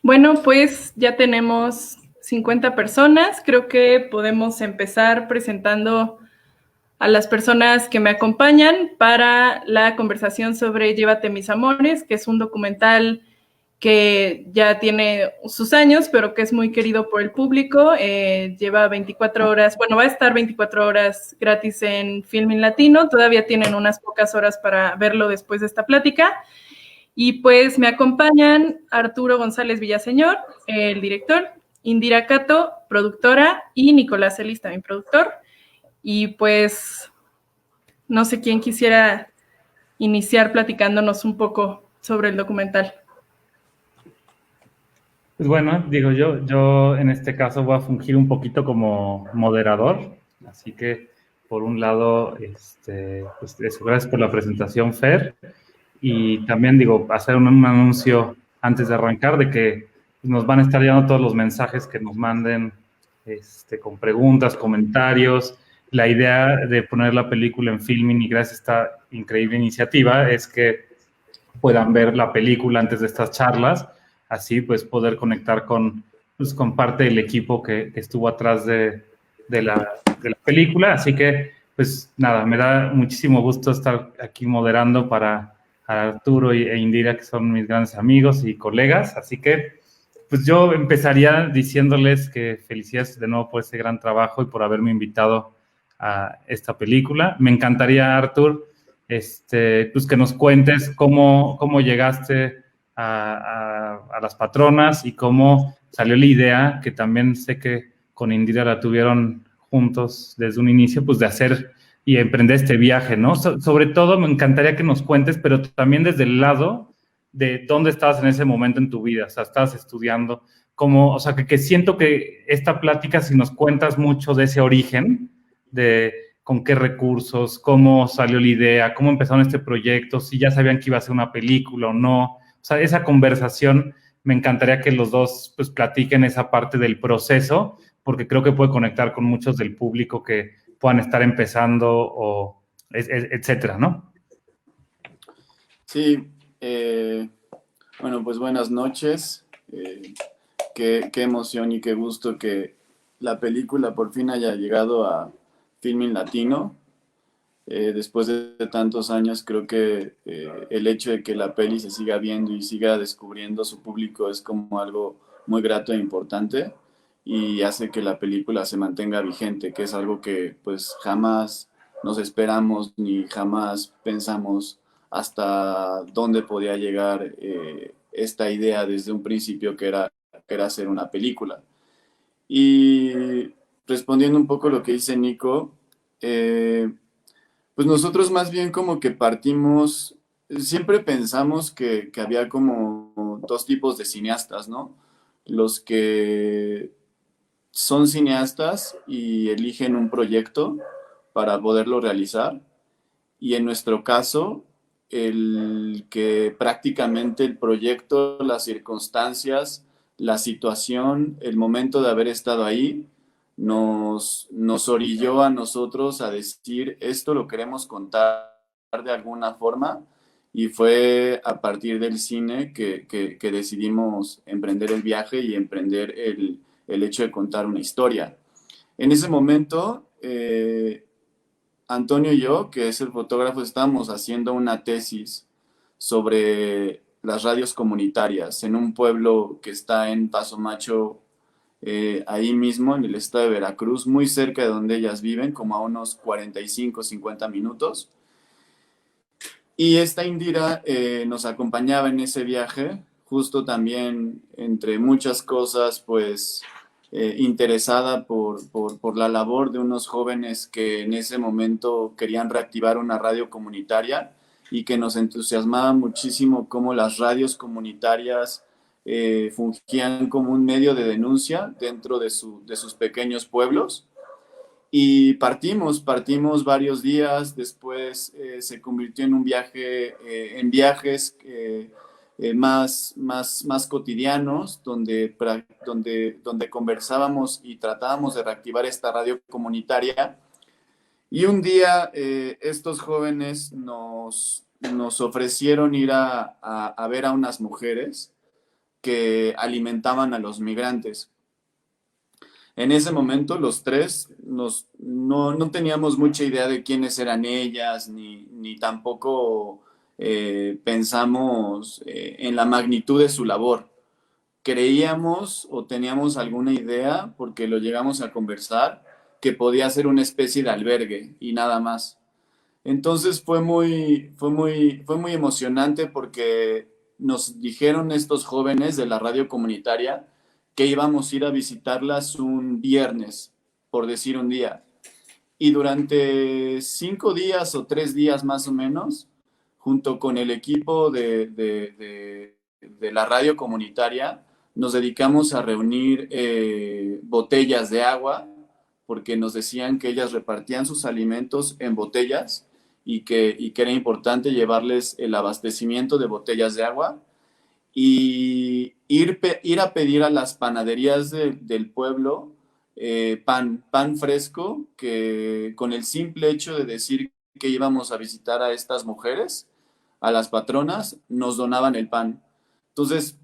Bueno, pues ya tenemos 50 personas. Creo que podemos empezar presentando a las personas que me acompañan para la conversación sobre Llévate mis amores, que es un documental que ya tiene sus años, pero que es muy querido por el público. Lleva 24 horas, bueno, va a estar 24 horas gratis en Filmin Latino. Todavía tienen unas pocas horas para verlo después de esta plática. Y pues me acompañan Arturo González Villaseñor, el director, Indira Cato, productora, y Nicolás Celis, también productor. Y pues no sé quién quisiera iniciar platicándonos un poco sobre el documental. Pues bueno, digo yo en este caso voy a fungir un poquito como moderador, así que por un lado, pues eso, gracias por la presentación, Fer, y también digo, hacer un anuncio antes de arrancar de que nos van a estar llegando todos los mensajes que nos manden, con preguntas, comentarios. La idea de poner la película en Filmin y gracias a esta increíble iniciativa es que puedan ver la película antes de estas charlas, así pues poder conectar con parte del equipo que estuvo atrás de la película. Así que pues nada, me da muchísimo gusto estar aquí moderando para Arturo e Indira, que son mis grandes amigos y colegas. Así que pues yo empezaría diciéndoles que felicidades de nuevo por ese gran trabajo y por haberme invitado a esta película. Me encantaría, Artur, pues que nos cuentes cómo llegaste a las patronas y cómo salió la idea, que también sé que con Indira la tuvieron juntos desde un inicio, pues de hacer y emprender este viaje, ¿no? Sobre todo me encantaría que nos cuentes, pero también desde el lado de dónde estabas en ese momento en tu vida, o sea, estabas estudiando, o sea, que siento que esta plática, si nos cuentas mucho de ese origen, de con qué recursos, cómo salió la idea, cómo empezaron este proyecto, si ya sabían que iba a ser una película o no. O sea, esa conversación me encantaría que los dos pues platiquen esa parte del proceso, porque creo que puede conectar con muchos del público que puedan estar empezando o etcétera, ¿no? Sí, eh, bueno, pues buenas noches. Qué emoción y qué gusto que la película por fin haya llegado a Filmin Latino. Después de tantos años, creo que el hecho de que la peli se siga viendo y siga descubriendo su público es como algo muy grato e importante y hace que la película se mantenga vigente, que es algo que pues jamás nos esperamos ni jamás pensamos hasta dónde podía llegar esta idea desde un principio que era hacer una película. Y respondiendo un poco lo que dice Nico, pues nosotros más bien como que partimos, siempre pensamos que había como dos tipos de cineastas, ¿no? Los que son cineastas y eligen un proyecto para poderlo realizar. Y en nuestro caso, el que prácticamente el proyecto, las circunstancias, la situación, el momento de haber estado ahí, nos orilló a nosotros a decir, esto lo queremos contar de alguna forma. Y fue a partir del cine que decidimos emprender el viaje y emprender el hecho de contar una historia. En ese momento, Antonio y yo, que es el fotógrafo, estábamos haciendo una tesis sobre las radios comunitarias en un pueblo que está en Paso Macho, ahí mismo en el estado de Veracruz, muy cerca de donde ellas viven, como a unos 45, 50 minutos. Y esta Indira nos acompañaba en ese viaje, justo también, entre muchas cosas, pues interesada por la labor de unos jóvenes que en ese momento querían reactivar una radio comunitaria y que nos entusiasmaba muchísimo cómo las radios comunitarias fungían como un medio de denuncia dentro de sus pequeños pueblos. Y partimos varios días, después se convirtió en un viaje, en viajes más cotidianos, donde conversábamos y tratábamos de reactivar esta radio comunitaria. Y un día estos jóvenes nos ofrecieron ir a ver a unas mujeres que alimentaban a los migrantes. En ese momento los tres no teníamos mucha idea de quiénes eran ellas, ni tampoco pensamos en la magnitud de su labor. Creíamos o teníamos alguna idea, porque lo llegamos a conversar, que podía ser una especie de albergue y nada más. Entonces fue muy emocionante porque nos dijeron estos jóvenes de la radio comunitaria que íbamos a ir a visitarlas un viernes, por decir un día. Y durante 5 días o 3 días más o menos, junto con el equipo de la radio comunitaria, nos dedicamos a reunir botellas de agua, porque nos decían que ellas repartían sus alimentos en botellas y que era importante llevarles el abastecimiento de botellas de agua y ir a pedir a las panaderías del pueblo pan fresco, que con el simple hecho de decir que íbamos a visitar a estas mujeres, a las patronas, nos donaban el pan. Entonces,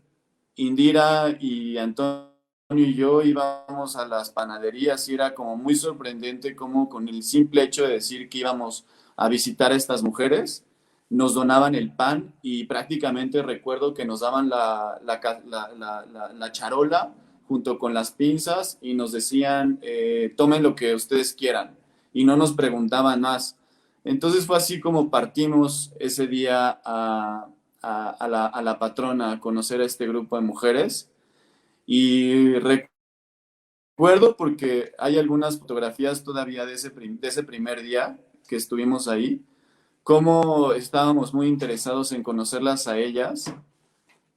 Indira y Antonio y yo íbamos a las panaderías y era como muy sorprendente cómo con el simple hecho de decir que íbamos a visitar a estas mujeres, nos donaban el pan y prácticamente recuerdo que nos daban la charola junto con las pinzas y nos decían, tomen lo que ustedes quieran, y no nos preguntaban más. Entonces fue así como partimos ese día a la patrona a conocer a este grupo de mujeres. Y recuerdo, porque hay algunas fotografías todavía de ese primer día que estuvimos ahí, cómo estábamos muy interesados en conocerlas a ellas,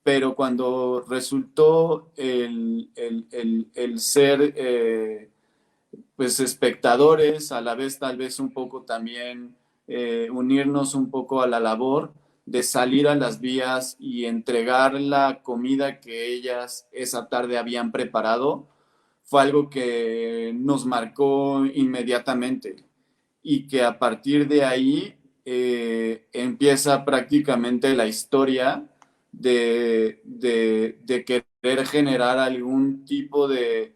pero cuando resultó el ser pues espectadores, a la vez tal vez un poco también unirnos un poco a la labor de salir a las vías y entregar la comida que ellas esa tarde habían preparado, fue algo que nos marcó inmediatamente y que a partir de ahí empieza prácticamente la historia de querer generar algún tipo de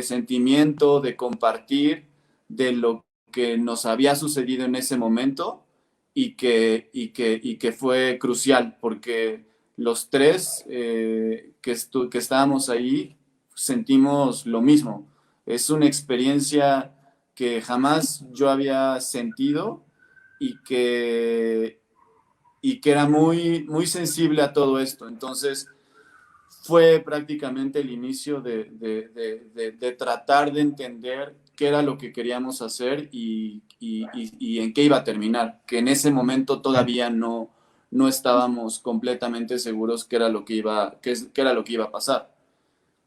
sentimiento, de compartir de lo que nos había sucedido en ese momento y que fue crucial, porque los tres que estábamos ahí sentimos lo mismo. Es una experiencia que jamás yo había sentido y que era muy, muy sensible a todo esto. Entonces, fue prácticamente el inicio de tratar de entender qué era lo que queríamos hacer y en qué iba a terminar, que en ese momento todavía no estábamos completamente seguros qué era lo que iba a pasar.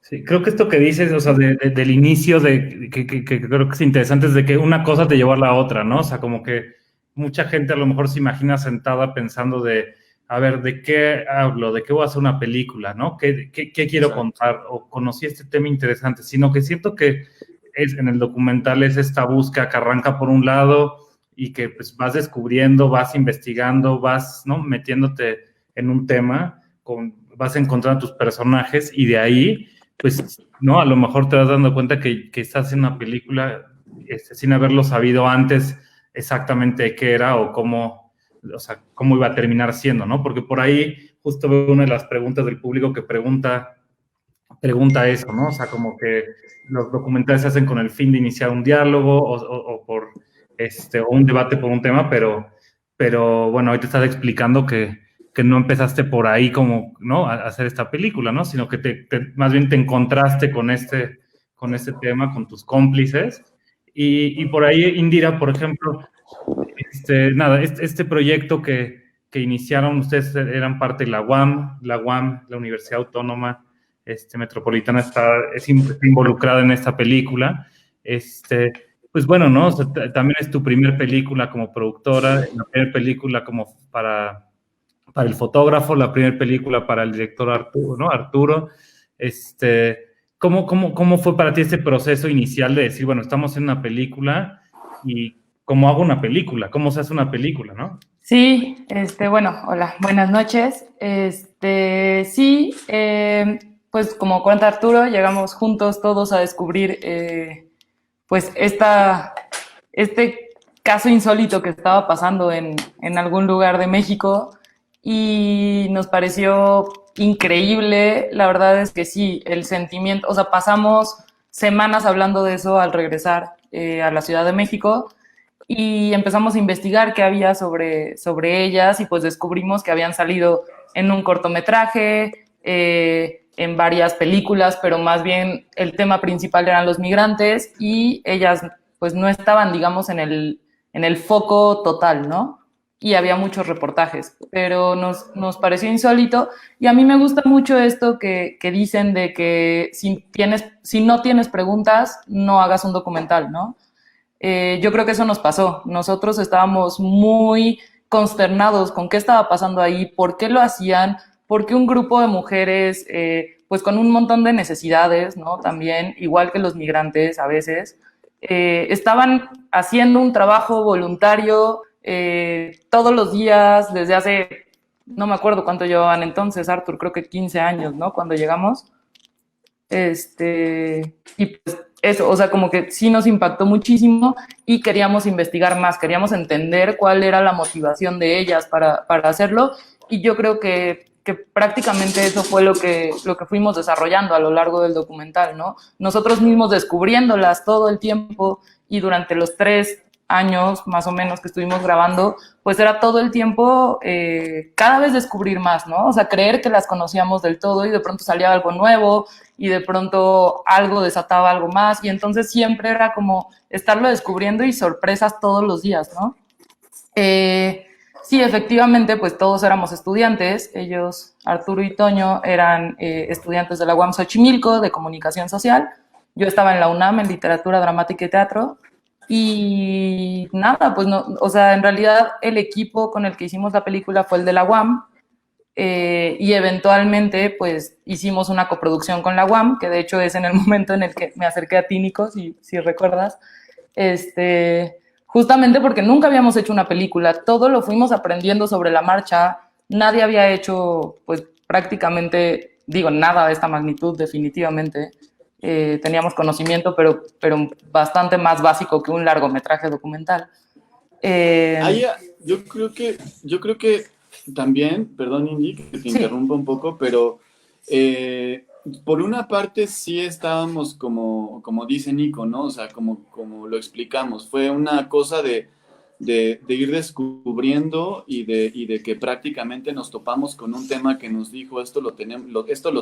Sí, creo que esto que dices, o sea, del inicio, que creo que es interesante, es de que una cosa te llevó a la otra, ¿no? O sea, como que mucha gente a lo mejor se imagina sentada pensando a ver, ¿de qué hablo? ¿De qué voy a hacer una película? ¿No? ¿Qué quiero contar? O conocí este tema interesante, sino que siento que en el documental es esta búsqueda que arranca por un lado y que pues vas descubriendo, vas investigando, vas, ¿no?, metiéndote en un tema, vas encontrando tus personajes y de ahí, pues, ¿no?, a lo mejor te vas dando cuenta que estás en una película sin haberlo sabido antes exactamente qué era o cómo iba a terminar siendo, ¿no? Porque por ahí justo veo una de las preguntas del público que pregunta eso, ¿no? O sea, como que los documentales se hacen con el fin de iniciar un diálogo o por o un debate por un tema, pero bueno, hoy te estás explicando que no empezaste por ahí como, ¿no?, a hacer esta película, ¿no? Sino que más bien te encontraste con este tema, con tus cómplices. Y por ahí, Indira, por ejemplo, este proyecto que iniciaron, ustedes eran parte de la UAM, la Universidad Autónoma Metropolitana está involucrada en esta película. Pues bueno, ¿no? O sea, también es tu primer película como productora, la primera película como para el fotógrafo, la primera película para el director Arturo, ¿no? Arturo. ¿Cómo fue para ti este proceso inicial de decir, bueno, estamos en una película y cómo hago una película? ¿Cómo se hace una película, no? Sí, bueno, hola, buenas noches. Sí, pues como cuenta Arturo, llegamos juntos todos a descubrir, pues este caso insólito que estaba pasando en algún lugar de México y nos pareció increíble. La verdad es que sí, el sentimiento, o sea, pasamos semanas hablando de eso al regresar a la Ciudad de México y empezamos a investigar qué había sobre ellas y pues descubrimos que habían salido en un cortometraje, en varias películas, pero más bien el tema principal eran los migrantes y ellas pues no estaban, digamos, en el foco total, ¿no? Y había muchos reportajes, pero nos pareció insólito y a mí me gusta mucho esto que dicen de que si no tienes preguntas, no hagas un documental, ¿no? Yo creo que eso nos pasó. Nosotros estábamos muy consternados con qué estaba pasando ahí, por qué lo hacían, por qué un grupo de mujeres, pues con un montón de necesidades, ¿no? También, igual que los migrantes a veces, estaban haciendo un trabajo voluntario todos los días desde hace, no me acuerdo cuánto llevaban entonces, Arthur, creo que 15 años, ¿no? Cuando llegamos. Y pues eso, o sea, como que sí nos impactó muchísimo y queríamos investigar más, queríamos entender cuál era la motivación de ellas para hacerlo y yo creo que prácticamente eso fue lo que fuimos desarrollando a lo largo del documental, ¿no? Nosotros mismos descubriéndolas todo el tiempo y durante los 3 años más o menos que estuvimos grabando, pues era todo el tiempo cada vez descubrir más, ¿no? O sea, creer que las conocíamos del todo y de pronto salía algo nuevo y de pronto algo desataba algo más y entonces siempre era como estarlo descubriendo y sorpresas todos los días, ¿no? Sí, efectivamente, pues todos éramos estudiantes. Ellos, Arturo y Toño, eran estudiantes de la UAM Xochimilco, de Comunicación Social. Yo estaba en la UNAM, en Literatura Dramática y Teatro. Y nada, pues no, o sea, en realidad el equipo con el que hicimos la película fue el de la UAM. Y eventualmente, pues, hicimos una coproducción con la UAM, que de hecho es en el momento en el que me acerqué a ti, Nico, si recuerdas. Justamente porque nunca habíamos hecho una película, todo lo fuimos aprendiendo sobre la marcha, nadie había hecho, pues prácticamente, digo, nada de esta magnitud definitivamente, teníamos conocimiento, pero bastante más básico que un largometraje documental. Yo creo que también, perdón Indy, que te interrumpa un poco, pero por una parte sí estábamos como dice Nico, ¿no? O sea, como lo explicamos, fue una cosa de ir descubriendo y de que prácticamente nos topamos con un tema que nos dijo esto lo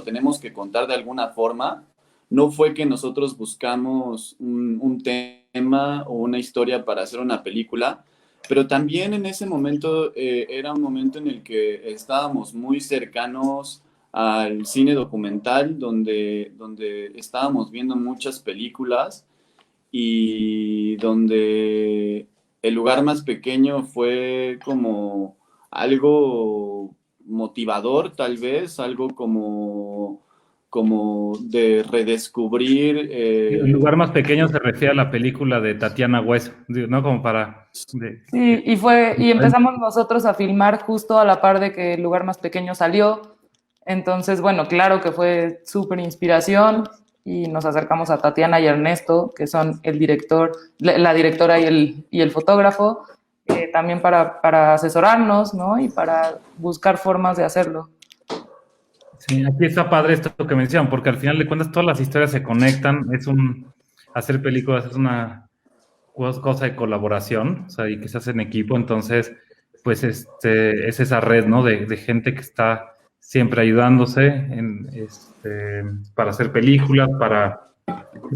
tenemos que contar de alguna forma. No fue que nosotros buscamos un tema o una historia para hacer una película, pero también en ese momento era un momento en el que estábamos muy cercanos al cine documental, donde estábamos viendo muchas películas y donde El lugar más pequeño fue como algo motivador, tal vez, algo como de redescubrir. El lugar más pequeño se refiere a la película de Tatiana Hueso, ¿no? Como para... Sí, y empezamos nosotros a filmar justo a la par de que El lugar más pequeño salió. Entonces, bueno, claro que fue súper inspiración y nos acercamos a Tatiana y Ernesto, que son el director, la directora y el fotógrafo, también para asesorarnos, ¿no? Y para buscar formas de hacerlo. Sí, aquí está padre esto que mencionan, porque al final de cuentas todas las historias se conectan, hacer películas es una cosa de colaboración, o sea, y que se hace en equipo, entonces, pues, es esa red, ¿no? De gente que está siempre ayudándose para hacer películas, para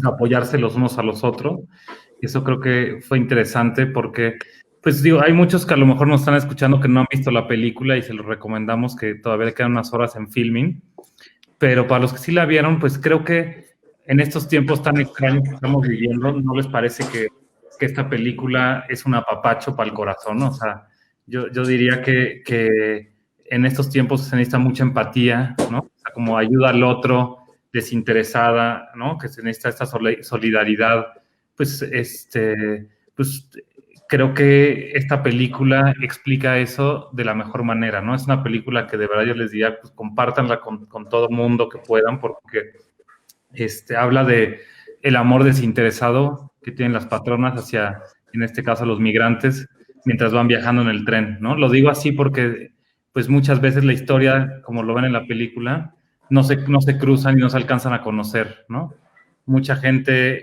apoyarse los unos a los otros. Y eso creo que fue interesante porque, pues digo, hay muchos que a lo mejor nos están escuchando que no han visto la película y se los recomendamos que todavía le quedan unas horas en filming, pero para los que sí la vieron, pues creo que en estos tiempos tan extraños que estamos viviendo, ¿no les parece que esta película es un apapacho para el corazón, ¿no? O sea, yo diría que en estos tiempos se necesita mucha empatía, ¿no? O sea, como ayuda al otro, desinteresada, ¿no? Que se necesita esta solidaridad, pues creo que esta película explica eso de la mejor manera, ¿no? Es una película que de verdad yo les diría, pues compártanla con todo mundo que puedan, porque habla de el amor desinteresado que tienen las patronas hacia, en este caso, los migrantes mientras van viajando en el tren, ¿no? Lo digo así porque, pues muchas veces la historia, como lo ven en la película, no se cruzan y no se alcanzan a conocer, ¿no? Mucha gente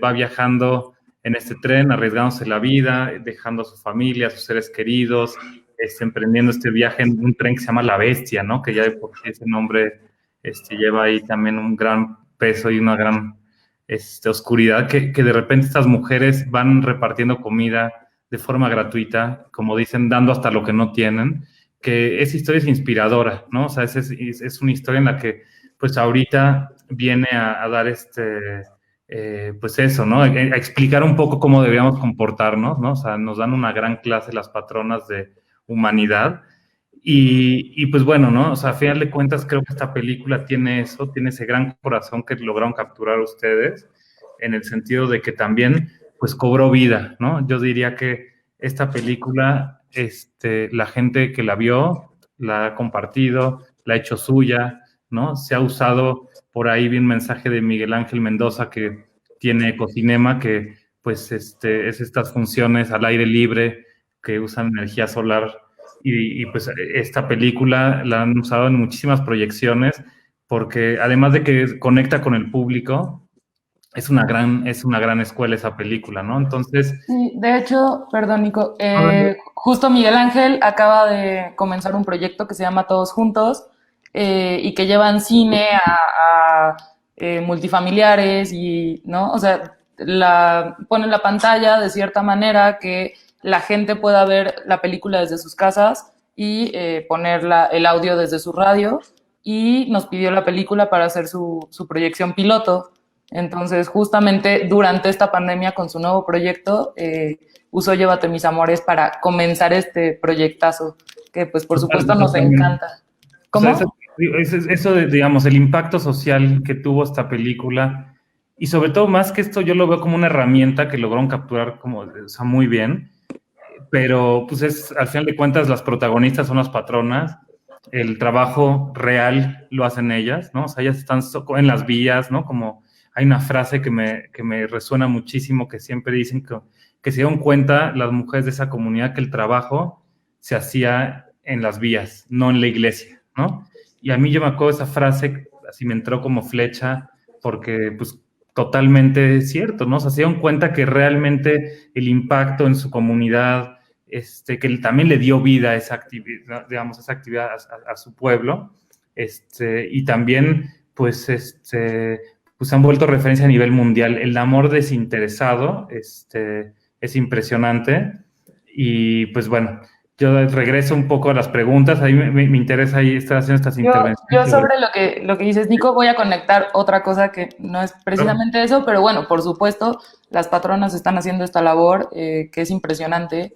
va viajando en este tren, arriesgándose la vida, dejando a su familia, a sus seres queridos, emprendiendo este viaje en un tren que se llama La Bestia, ¿no? Que ya de por sí ese nombre lleva ahí también un gran peso y una gran oscuridad, que de repente estas mujeres van repartiendo comida de forma gratuita, como dicen, dando hasta lo que no tienen, que esa historia es inspiradora, ¿no? O sea, es una historia en la que, pues ahorita viene a dar pues eso, ¿no? A explicar un poco cómo deberíamos comportarnos, ¿no? O sea, nos dan una gran clase las patronas de humanidad. Y pues bueno, ¿no? O sea, a final de cuentas creo que esta película tiene eso, tiene ese gran corazón que lograron capturar ustedes, en el sentido de que también, pues, cobró vida, ¿no? Yo diría que esta película, la gente que la vio, la ha compartido, la ha hecho suya, ¿no? Se ha usado, por ahí vi un mensaje de Miguel Ángel Mendoza que tiene Ecocinema, que pues es estas funciones al aire libre que usan energía solar y pues esta película la han usado en muchísimas proyecciones porque además de que conecta con el público, es una gran escuela esa película, ¿no? Entonces... Sí, de hecho, perdón, Nico, justo Miguel Ángel acaba de comenzar un proyecto que se llama Todos Juntos y que llevan cine a multifamiliares y, ¿no? O sea, ponen la pantalla de cierta manera que la gente pueda ver la película desde sus casas y poner el audio desde su radio, y nos pidió la película para hacer su proyección piloto. Entonces, justamente durante esta pandemia, con su nuevo proyecto, usó Llévate mis amores para comenzar este proyectazo, que pues por supuesto nos encanta. ¿Cómo? O sea, eso de, digamos, el impacto social que tuvo esta película, y sobre todo más que esto, yo lo veo como una herramienta que lograron capturar como, o sea, muy bien, pero pues al final de cuentas las protagonistas son las patronas, el trabajo real lo hacen ellas, ¿no? O sea, ellas están en las vías, ¿no? Como hay una frase que me resuena muchísimo, que siempre dicen que se dieron cuenta las mujeres de esa comunidad que el trabajo se hacía en las vías, no en la iglesia, ¿no? Y a mí yo me acuerdo de esa frase, así me entró como flecha, porque pues totalmente cierto, ¿no? O sea, se dieron cuenta que realmente el impacto en su comunidad, que él también le dio vida a esa actividad, digamos, esa actividad a su pueblo, y también, pues, pues han vuelto referencia a nivel mundial. El amor desinteresado, es impresionante, y pues bueno, yo regreso un poco a las preguntas, ahí me interesa ahí estar haciendo estas intervenciones. Yo sobre lo que dices, Nico, voy a conectar otra cosa que no es precisamente eso, pero bueno, por supuesto, las patronas están haciendo esta labor que es impresionante,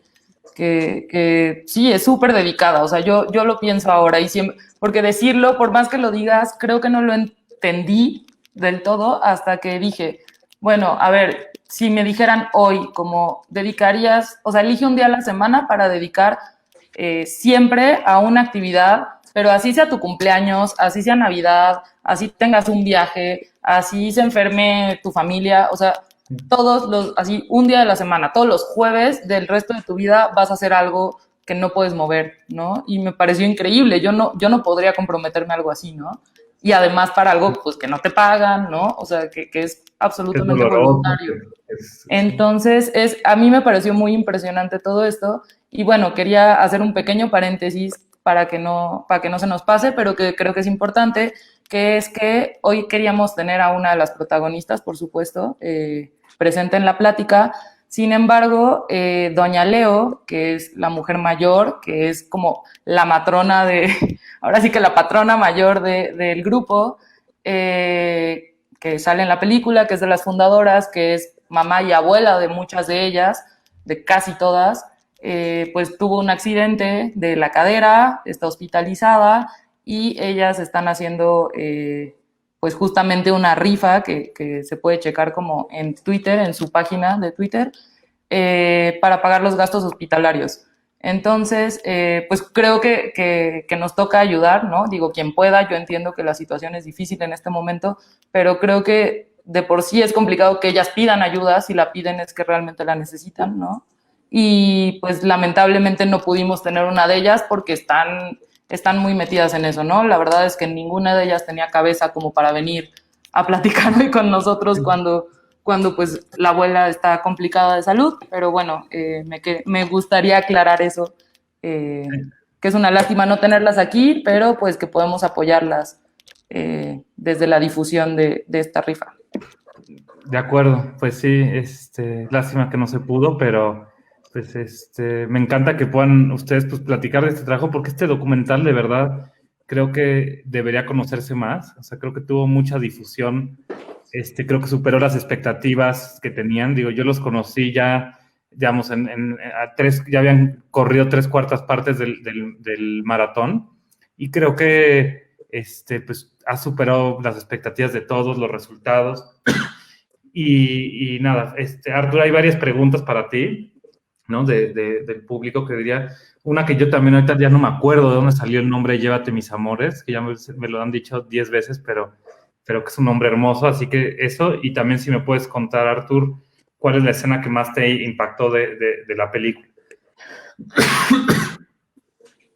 que sí, es súper dedicada, o sea, yo lo pienso ahora y siempre, porque decirlo, por más que lo digas, creo que no lo entendí del todo hasta que dije, bueno, a ver, si me dijeran hoy, como dedicarías, o sea, elige un día a la semana para dedicar siempre a una actividad, pero así sea tu cumpleaños, así sea Navidad, así tengas un viaje, así se enferme tu familia, o sea, así un día de la semana, todos los jueves del resto de tu vida vas a hacer algo que no puedes mover, ¿no? Y me pareció increíble, yo no podría comprometerme a algo así, ¿no? Y además para algo, pues, que no te pagan, ¿no? O sea, que es absolutamente voluntario. Entonces, a mí me pareció muy impresionante todo esto, y bueno, quería hacer un pequeño paréntesis para que no se nos pase, pero que creo que es importante, que es que hoy queríamos tener a una de las protagonistas, por supuesto, presente en la plática. Sin embargo, doña Leo, que es la mujer mayor, que es como la matrona ahora sí que la patrona mayor del grupo, que sale en la película, que es de las fundadoras, que es mamá y abuela de muchas de ellas, de casi todas, pues tuvo un accidente de la cadera, está hospitalizada, y ellas están haciendo pues justamente una rifa que se puede checar como en Twitter, en su página de Twitter, para pagar los gastos hospitalarios. Entonces, pues creo que nos toca ayudar, ¿no? Digo, quien pueda, yo entiendo que la situación es difícil en este momento, pero creo que de por sí es complicado que ellas pidan ayuda, si la piden es que realmente la necesitan, ¿no? Y pues lamentablemente no pudimos tener una de ellas porque están muy metidas en eso, ¿no? La verdad es que ninguna de ellas tenía cabeza como para venir a platicar hoy con nosotros cuando pues la abuela está complicada de salud, pero bueno, me gustaría aclarar eso, que es una lástima no tenerlas aquí, pero pues que podemos apoyarlas desde la difusión de esta rifa. De acuerdo, pues sí, lástima que no se pudo, pero pues me encanta que puedan ustedes pues platicar de este trabajo, porque este documental de verdad creo que debería conocerse más. O sea, creo que tuvo mucha difusión, creo que superó las expectativas que tenían. Digo, yo los conocí ya, digamos, ya habían corrido 3/4 partes del maratón, y creo que pues ha superado las expectativas de todos los resultados. Y nada, Arturo, hay varias preguntas para ti, ¿no? Del público, que diría, una que yo también ahorita ya no me acuerdo de dónde salió el nombre Llévate mis amores, que ya me lo han dicho 10 veces, pero que es un nombre hermoso, así que eso. Y también si me puedes contar, Arturo, ¿cuál es la escena que más te impactó de la película?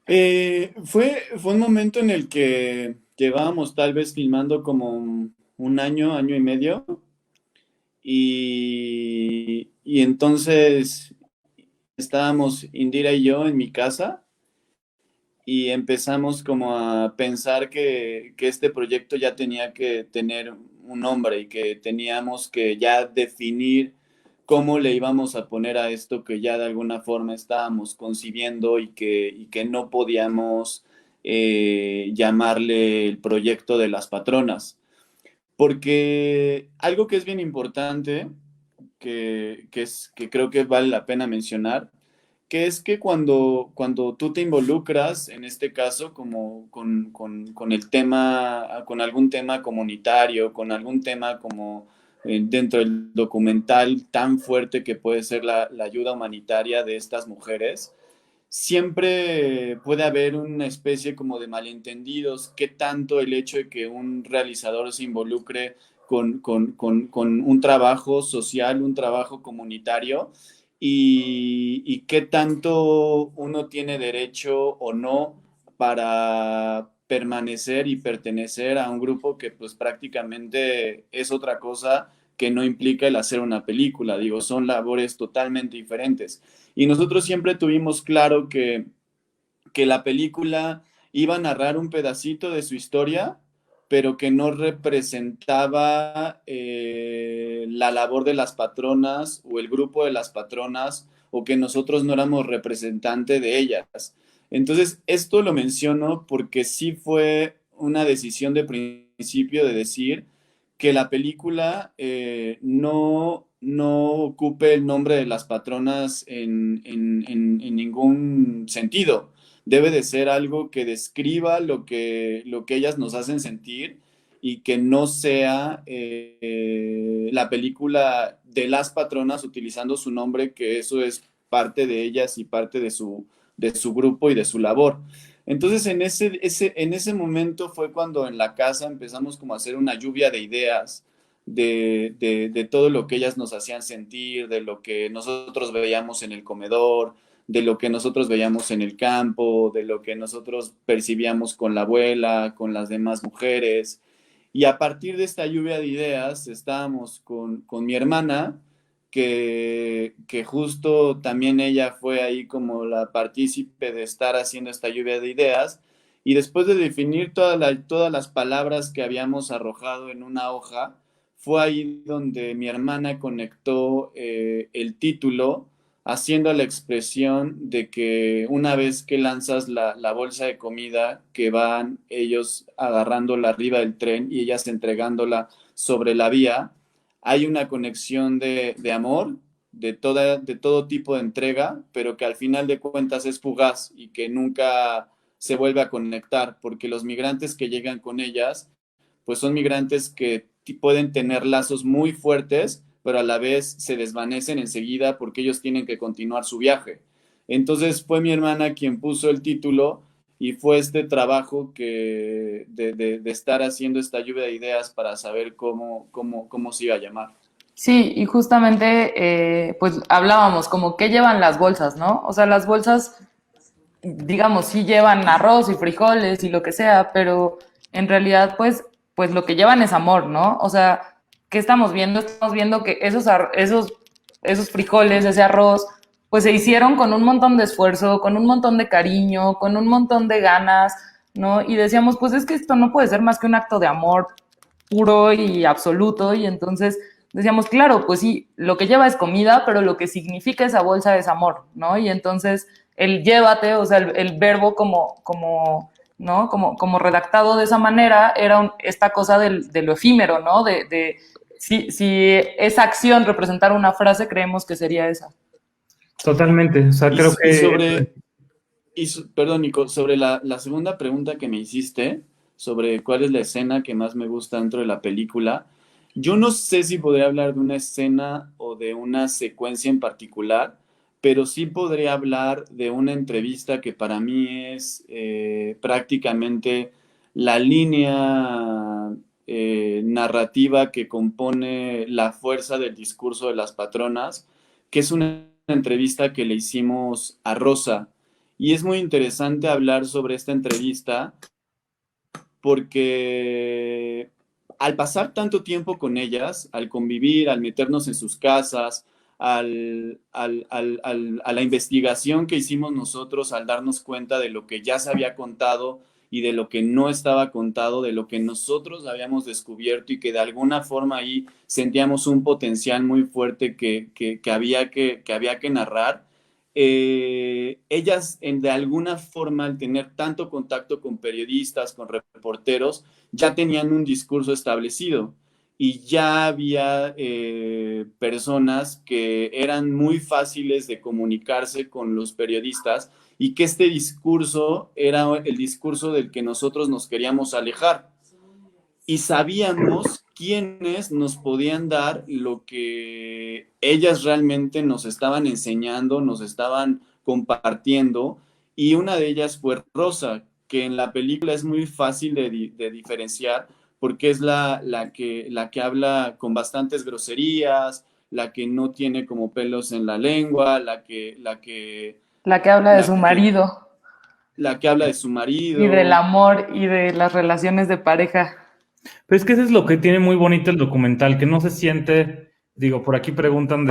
Fue un momento en el que llevábamos tal vez filmando como un año, año y medio, y entonces estábamos Indira y yo en mi casa y empezamos como a pensar que este proyecto ya tenía que tener un nombre y que teníamos que ya definir cómo le íbamos a poner a esto que ya de alguna forma estábamos concibiendo y que no podíamos llamarle el proyecto de las patronas. Porque algo que es bien importante, que creo que vale la pena mencionar, que es que cuando tú te involucras, en este caso, como con el tema, con algún tema comunitario, con algún tema como dentro del documental tan fuerte que puede ser la ayuda humanitaria de estas mujeres, siempre puede haber una especie como de malentendidos, qué tanto el hecho de que un realizador se involucre con un trabajo social, un trabajo comunitario, y qué tanto uno tiene derecho o no para permanecer y pertenecer a un grupo que pues prácticamente es otra cosa que no implica el hacer una película. Digo, son labores totalmente diferentes. Y nosotros siempre tuvimos claro que la película iba a narrar un pedacito de su historia, pero que no representaba la labor de las patronas o el grupo de las patronas, o que nosotros no éramos representante de ellas. Entonces, esto lo menciono porque sí fue una decisión de principio de decir que la película no ocupe el nombre de las patronas en ningún sentido. Debe de ser algo que describa lo que ellas nos hacen sentir, y que no sea la película de las patronas utilizando su nombre, que eso es parte de ellas y parte de su grupo y de su labor. Entonces, en ese momento fue cuando en la casa empezamos como a hacer una lluvia de ideas de todo lo que ellas nos hacían sentir, de lo que nosotros veíamos en el comedor, de lo que nosotros veíamos en el campo, de lo que nosotros percibíamos con la abuela, con las demás mujeres. Y a partir de esta lluvia de ideas, estábamos con mi hermana, que justo también ella fue ahí como la partícipe de estar haciendo esta lluvia de ideas. Y después de definir todas las palabras que habíamos arrojado en una hoja, fue ahí donde mi hermana conectó el título, haciendo la expresión de que una vez que lanzas la bolsa de comida, que van ellos agarrándola arriba del tren y ellas entregándola sobre la vía, hay una conexión de amor, de todo tipo de entrega, pero que al final de cuentas es fugaz y que nunca se vuelve a conectar, porque los migrantes que llegan con ellas, pues son migrantes que pueden tener lazos muy fuertes, pero a la vez se desvanecen enseguida porque ellos tienen que continuar su viaje. Entonces fue mi hermana quien puso el título y fue este trabajo de estar haciendo esta lluvia de ideas para saber cómo se iba a llamar. Sí, y justamente, pues hablábamos como qué llevan las bolsas, ¿no? O sea, las bolsas, digamos, sí llevan arroz y frijoles y lo que sea, pero en realidad, pues lo que llevan es amor, ¿no? O sea, ¿qué estamos viendo? Estamos viendo que esos frijoles, ese arroz, pues se hicieron con un montón de esfuerzo, con un montón de cariño, con un montón de ganas, ¿no? Y decíamos, pues es que esto no puede ser más que un acto de amor puro y absoluto, y entonces decíamos, claro, pues sí, lo que lleva es comida, pero lo que significa esa bolsa es amor, ¿no? Y entonces el llévate, o sea, el verbo ¿no? Como redactado de esa manera, era esta cosa de lo efímero, ¿no? Si esa acción representara una frase, creemos que sería esa. Totalmente, o sea, creo que... Perdón, Nico, sobre la segunda pregunta que me hiciste, sobre cuál es la escena que más me gusta dentro de la película, yo no sé si podría hablar de una escena o de una secuencia en particular, pero sí podría hablar de una entrevista que para mí es prácticamente la línea narrativa que compone la fuerza del discurso de las patronas, que es una entrevista que le hicimos a Rosa. Y es muy interesante hablar sobre esta entrevista porque al pasar tanto tiempo con ellas, al convivir, al meternos en sus casas, a la investigación que hicimos nosotros, al darnos cuenta de lo que ya se había contado y de lo que no estaba contado, de lo que nosotros habíamos descubierto y que de alguna forma ahí sentíamos un potencial muy fuerte que había que narrar. Ellas de alguna forma al tener tanto contacto con periodistas, con reporteros, ya tenían un discurso establecido y ya había personas que eran muy fáciles de comunicarse con los periodistas y que este discurso era el discurso del que nosotros nos queríamos alejar. Y sabíamos quiénes nos podían dar lo que ellas realmente nos estaban enseñando, nos estaban compartiendo, y una de ellas fue Rosa, que en la película es muy fácil de diferenciar porque es la que habla con bastantes groserías, la que no tiene como pelos en la lengua, La que habla de su la que, marido la que habla de su y del marido. amor y de las relaciones de pareja. Pero es que eso es lo que tiene muy bonito el documental, que no se siente, digo, por aquí preguntan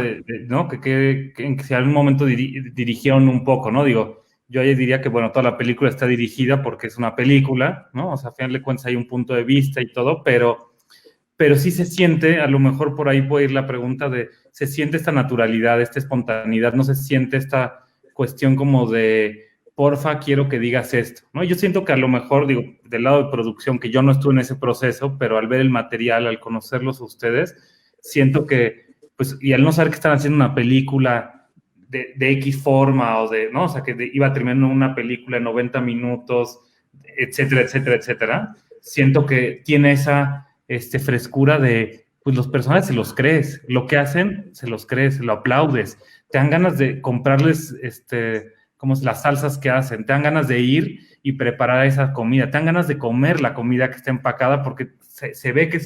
¿no? Que si algún momento dirigieron un poco, ¿no? Digo, yo ahí diría que, bueno, toda la película está dirigida porque es una película, ¿no? O sea, a final de cuentas hay un punto de vista y todo, pero sí se siente, a lo mejor por ahí puede ir la pregunta se siente esta naturalidad, esta espontaneidad, no se siente esta cuestión como de porfa, quiero que digas esto, ¿no? Yo siento que a lo mejor, digo, del lado de producción, que yo no estuve en ese proceso, pero al ver el material, al conocerlos a ustedes, siento que, pues, y al no saber que están haciendo una película de X forma, ¿no? O sea, que iba a terminar una película en 90 minutos, etcétera, etcétera, etcétera, siento que tiene esa frescura de, pues los personajes se los crees, lo que hacen se los crees, lo aplaudes, te dan ganas de comprarles, como las salsas que hacen, te dan ganas de ir y preparar esa comida, te dan ganas de comer la comida que está empacada porque se ve que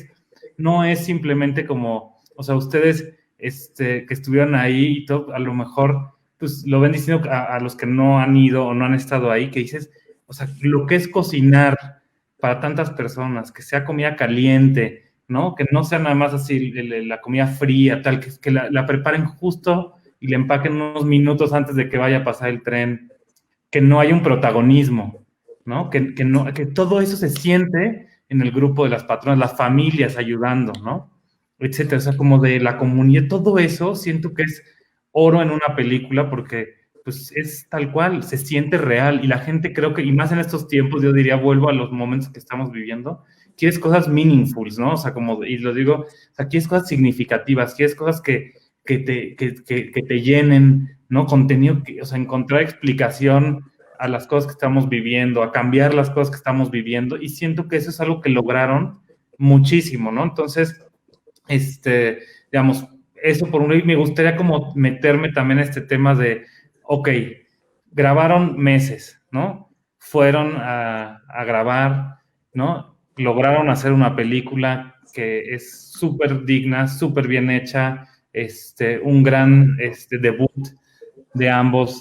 no es simplemente como, o sea, ustedes que estuvieron ahí y todo, a lo mejor pues lo ven diciendo a los que no han ido o no han estado ahí, que dices, o sea, lo que es cocinar para tantas personas, que sea comida caliente, ¿no? Que no sea nada más así la comida fría, tal, que la preparen justo y le empaquen unos minutos antes de que vaya a pasar el tren, que no haya un protagonismo, ¿no? Que todo eso se siente en el grupo de las patronas, las familias ayudando, ¿no? Etcétera, o sea, como de la comunidad, todo eso siento que es oro en una película porque pues es tal cual, se siente real y la gente creo que, y más en estos tiempos, yo diría, vuelvo a los momentos que estamos viviendo, quieres cosas meaningful, ¿no? O sea, como, y lo digo, o sea, quieres cosas significativas, quieres cosas que te llenen, ¿no? Contenido, o sea, encontrar explicación a las cosas que estamos viviendo, a cambiar las cosas que estamos viviendo, y siento que eso es algo que lograron muchísimo, ¿no? Entonces, digamos, eso por un lado, y me gustaría como meterme también en este tema de, ok, grabaron meses, ¿no? Fueron a grabar, ¿no? Lograron hacer una película que es súper digna, súper bien hecha, un gran debut de ambos,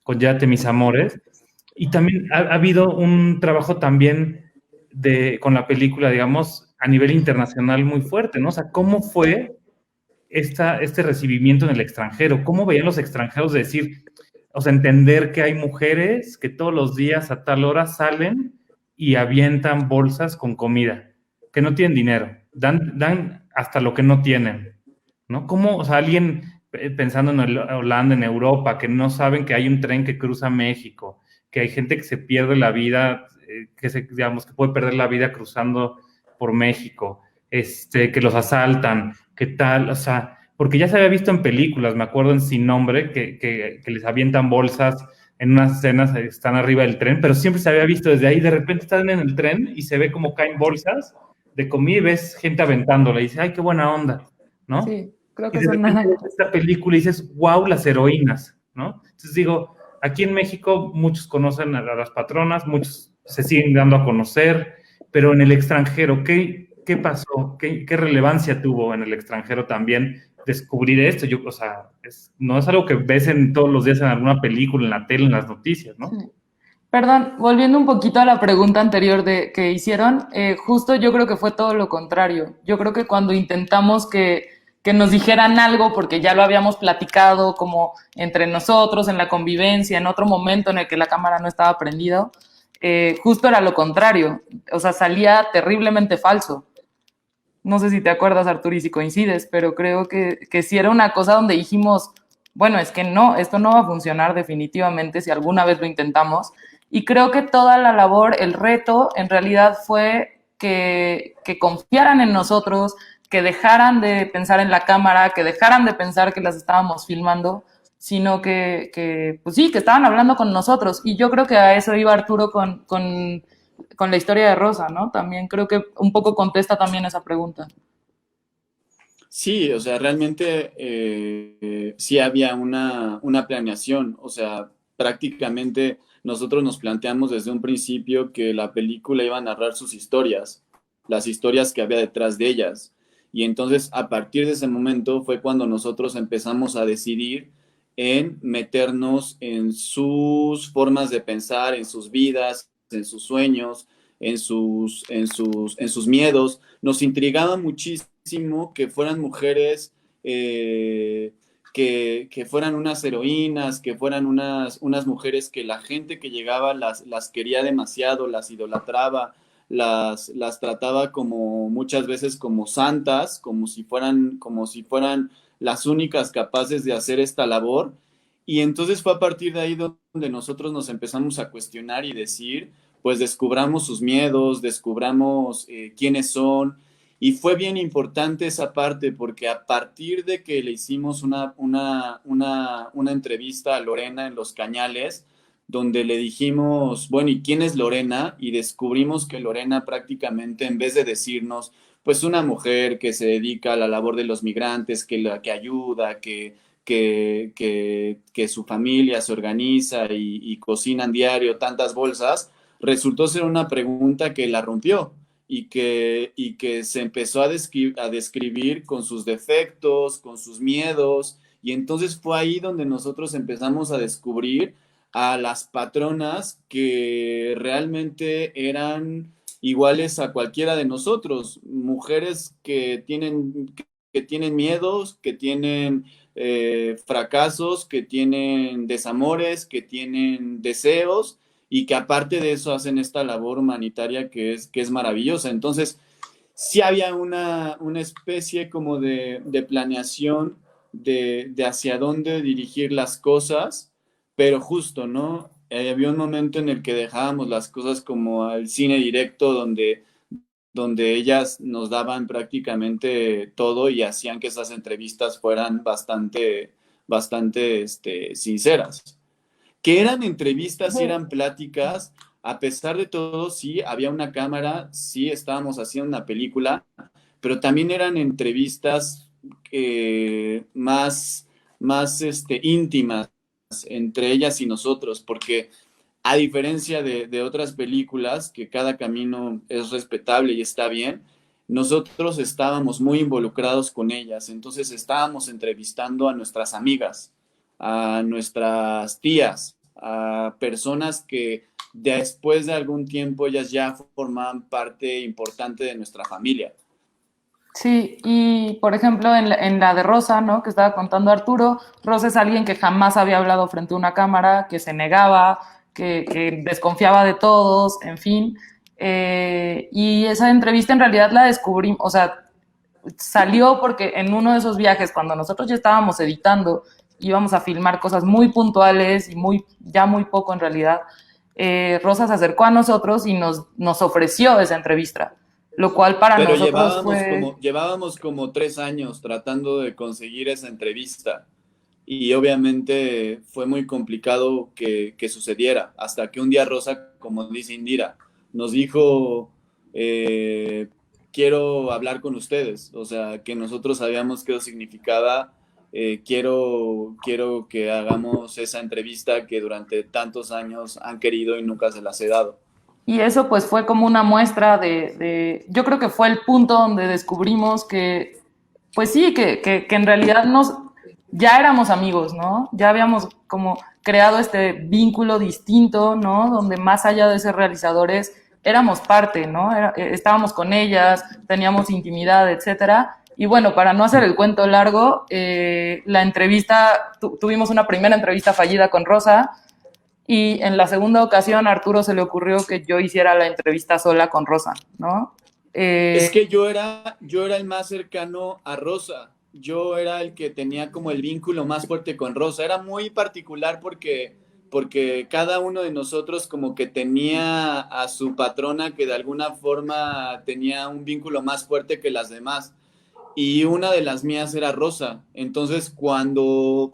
con Yate Mis Amores. Y también ha habido un trabajo también con la película, digamos, a nivel internacional muy fuerte, ¿no? O sea, ¿cómo fue este recibimiento en el extranjero? ¿Cómo veían los extranjeros de decir, o sea, entender que hay mujeres que todos los días a tal hora salen y avientan bolsas con comida, que no tienen dinero, dan hasta lo que no tienen, ¿no? ¿Cómo, o sea, alguien pensando en Holanda, en Europa, que no saben que hay un tren que cruza México, que hay gente que se pierde la vida, digamos, que puede perder la vida cruzando por México, que los asaltan, qué tal, o sea, porque ya se había visto en películas, me acuerdo en Sin Nombre, que les avientan bolsas en unas escenas, están arriba del tren, pero siempre se había visto desde ahí, de repente están en el tren y se ve como caen bolsas de comida y ves gente aventándola y dices, ay, qué buena onda, ¿no? Sí, creo Y que de son repente ves esta película y dices, wow, las heroínas, ¿no? Entonces digo, aquí en México muchos conocen a las patronas, muchos se siguen dando a conocer, pero en el extranjero, ¿qué pasó? ¿Qué relevancia tuvo en el extranjero también descubrir esto? O sea, no es algo que ves todos los días en alguna película, en la tele, en las noticias, ¿no? Sí. Perdón, volviendo un poquito a la pregunta anterior que hicieron, justo yo creo que fue todo lo contrario. Yo creo que cuando intentamos que nos dijeran algo, porque ya lo habíamos platicado como entre nosotros, en la convivencia, en otro momento en el que la cámara no estaba prendida, justo era lo contrario. O sea, salía terriblemente falso. No sé si te acuerdas, Artur, y si coincides, pero creo que sí era una cosa donde dijimos, bueno, es que no, esto no va a funcionar definitivamente si alguna vez lo intentamos. Y creo que toda la labor, el reto, en realidad fue que confiaran en nosotros, que dejaran de pensar en la cámara, que dejaran de pensar que las estábamos filmando, sino pues sí, que estaban hablando con nosotros. Y yo creo que a eso iba Arturo con la historia de Rosa, ¿no? También creo que un poco contesta también esa pregunta. Sí, o sea, realmente sí había una planeación, o sea, prácticamente nosotros nos planteamos desde un principio que la película iba a narrar sus historias, las historias que había detrás de ellas. Y entonces, a partir de ese momento fue cuando nosotros empezamos a decidir en meternos en sus formas de pensar, en sus vidas, en sus sueños, en sus miedos. Nos intrigaba muchísimo que fueran mujeres, que fueran unas heroínas, que fueran unas mujeres que la gente que llegaba las quería demasiado, las idolatraba, las trataba como muchas veces como santas, como si fueran las únicas capaces de hacer esta labor. Y entonces fue a partir de ahí donde nosotros nos empezamos a cuestionar y decir, pues descubramos sus miedos, descubramos quiénes son. Y fue bien importante esa parte porque a partir de que le hicimos una entrevista a Lorena en Los Cañales, donde le dijimos, bueno, ¿y quién es Lorena? Y descubrimos que Lorena prácticamente en vez de decirnos, pues una mujer que se dedica a la labor de los migrantes, que ayuda, que su familia se organiza y cocinan diario tantas bolsas, resultó ser una pregunta que la rompió y que se empezó a describir con sus defectos, con sus miedos, y entonces fue ahí donde nosotros empezamos a descubrir a las patronas que realmente eran iguales a cualquiera de nosotros, mujeres que tienen miedos, que tienen fracasos, que tienen desamores, que tienen deseos y que aparte de eso hacen esta labor humanitaria que es maravillosa. Entonces, sí había una especie como de planeación de hacia dónde dirigir las cosas, pero justo, ¿no? Había un momento en el que dejábamos las cosas como al cine directo, donde ellas nos daban prácticamente todo y hacían que esas entrevistas fueran bastante sinceras. Que eran entrevistas y eran pláticas, a pesar de todo, sí, había una cámara, sí, estábamos haciendo una película, pero también eran entrevistas más íntimas entre ellas y nosotros, porque a diferencia de otras películas, que cada camino es respetable y está bien, nosotros estábamos muy involucrados con ellas, entonces estábamos entrevistando a nuestras amigas, a nuestras tías, a personas que después de algún tiempo ellas ya formaban parte importante de nuestra familia. Sí, y por ejemplo, en la de Rosa, ¿no? Que estaba contando Arturo, Rosa es alguien que jamás había hablado frente a una cámara, que se negaba, que desconfiaba de todos, en fin. Y esa entrevista en realidad la descubrimos, o sea, salió porque en uno de esos viajes, cuando nosotros ya estábamos editando, íbamos a filmar cosas muy puntuales y ya muy poco en realidad, Rosa se acercó a nosotros y nos ofreció esa entrevista, lo cual para Pero nosotros fue... llevábamos como 3 años tratando de conseguir esa entrevista y obviamente fue muy complicado que sucediera, hasta que un día Rosa, como dice Indira, nos dijo, quiero hablar con ustedes, o sea, que nosotros sabíamos qué significaba, quiero que hagamos esa entrevista que durante tantos años han querido y nunca se las he dado. Y eso pues fue como una muestra yo creo que fue el punto donde descubrimos que, pues sí, que en realidad ya éramos amigos, ¿no? Ya habíamos como creado este vínculo distinto, ¿no? Donde más allá de ser realizadores, éramos parte, ¿no? Estábamos con ellas, teníamos intimidad, etcétera. Y bueno, para no hacer el cuento largo, la entrevista, tuvimos una primera entrevista fallida con Rosa, y en la segunda ocasión a Arturo se le ocurrió que yo hiciera la entrevista sola con Rosa, ¿no? Es que yo era el más cercano a Rosa. Yo era el que tenía como el vínculo más fuerte con Rosa. Era muy particular porque cada uno de nosotros como que tenía a su patrona que de alguna forma tenía un vínculo más fuerte que las demás. Y una de las mías era Rosa. Entonces, cuando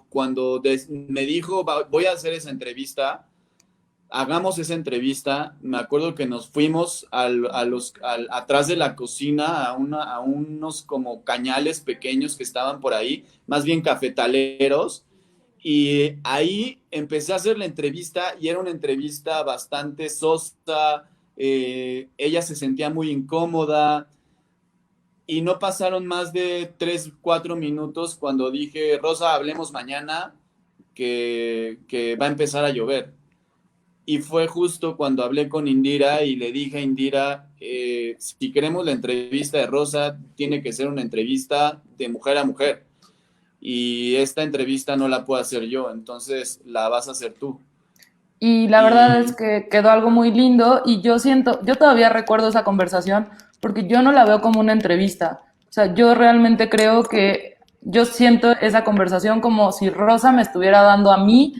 me dijo, voy a hacer esa entrevista, hagamos esa entrevista, me acuerdo que nos fuimos atrás de la cocina a unos como cañales pequeños que estaban por ahí, más bien cafetaleros, y ahí empecé a hacer la entrevista y era una entrevista bastante sosa, ella se sentía muy incómoda, y no pasaron más de 3, 4 minutos cuando dije, Rosa, hablemos mañana, que va a empezar a llover. Y fue justo cuando hablé con Indira y le dije a Indira, si queremos la entrevista de Rosa, tiene que ser una entrevista de mujer a mujer. Y esta entrevista no la puedo hacer yo, entonces la vas a hacer tú. Y la verdad es que quedó algo muy lindo y yo todavía recuerdo esa conversación porque yo no la veo como una entrevista. O sea, yo realmente creo que yo siento esa conversación como si Rosa me estuviera dando a mí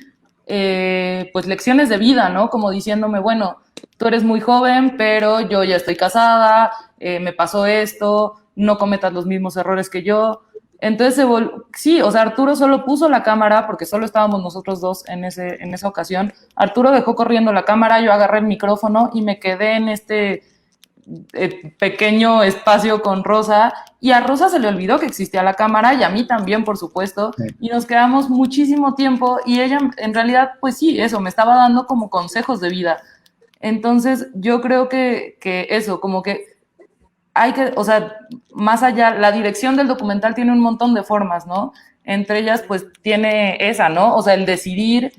pues lecciones de vida, ¿no? Como diciéndome, bueno, tú eres muy joven, pero yo ya estoy casada, me pasó esto, no cometas los mismos errores que yo. Entonces, sí, o sea, Arturo solo puso la cámara, porque solo estábamos nosotros dos en esa ocasión. Arturo dejó corriendo la cámara, yo agarré el micrófono y me quedé en este pequeño espacio con Rosa, y a Rosa se le olvidó que existía la cámara, y a mí también, por supuesto, y nos quedamos muchísimo tiempo, y ella, en realidad, pues sí, eso, me estaba dando como consejos de vida. Entonces, yo creo que eso, como que hay que, o sea, más allá, la dirección del documental tiene un montón de formas, ¿no? Entre ellas, pues, tiene esa, ¿no? O sea, el decidir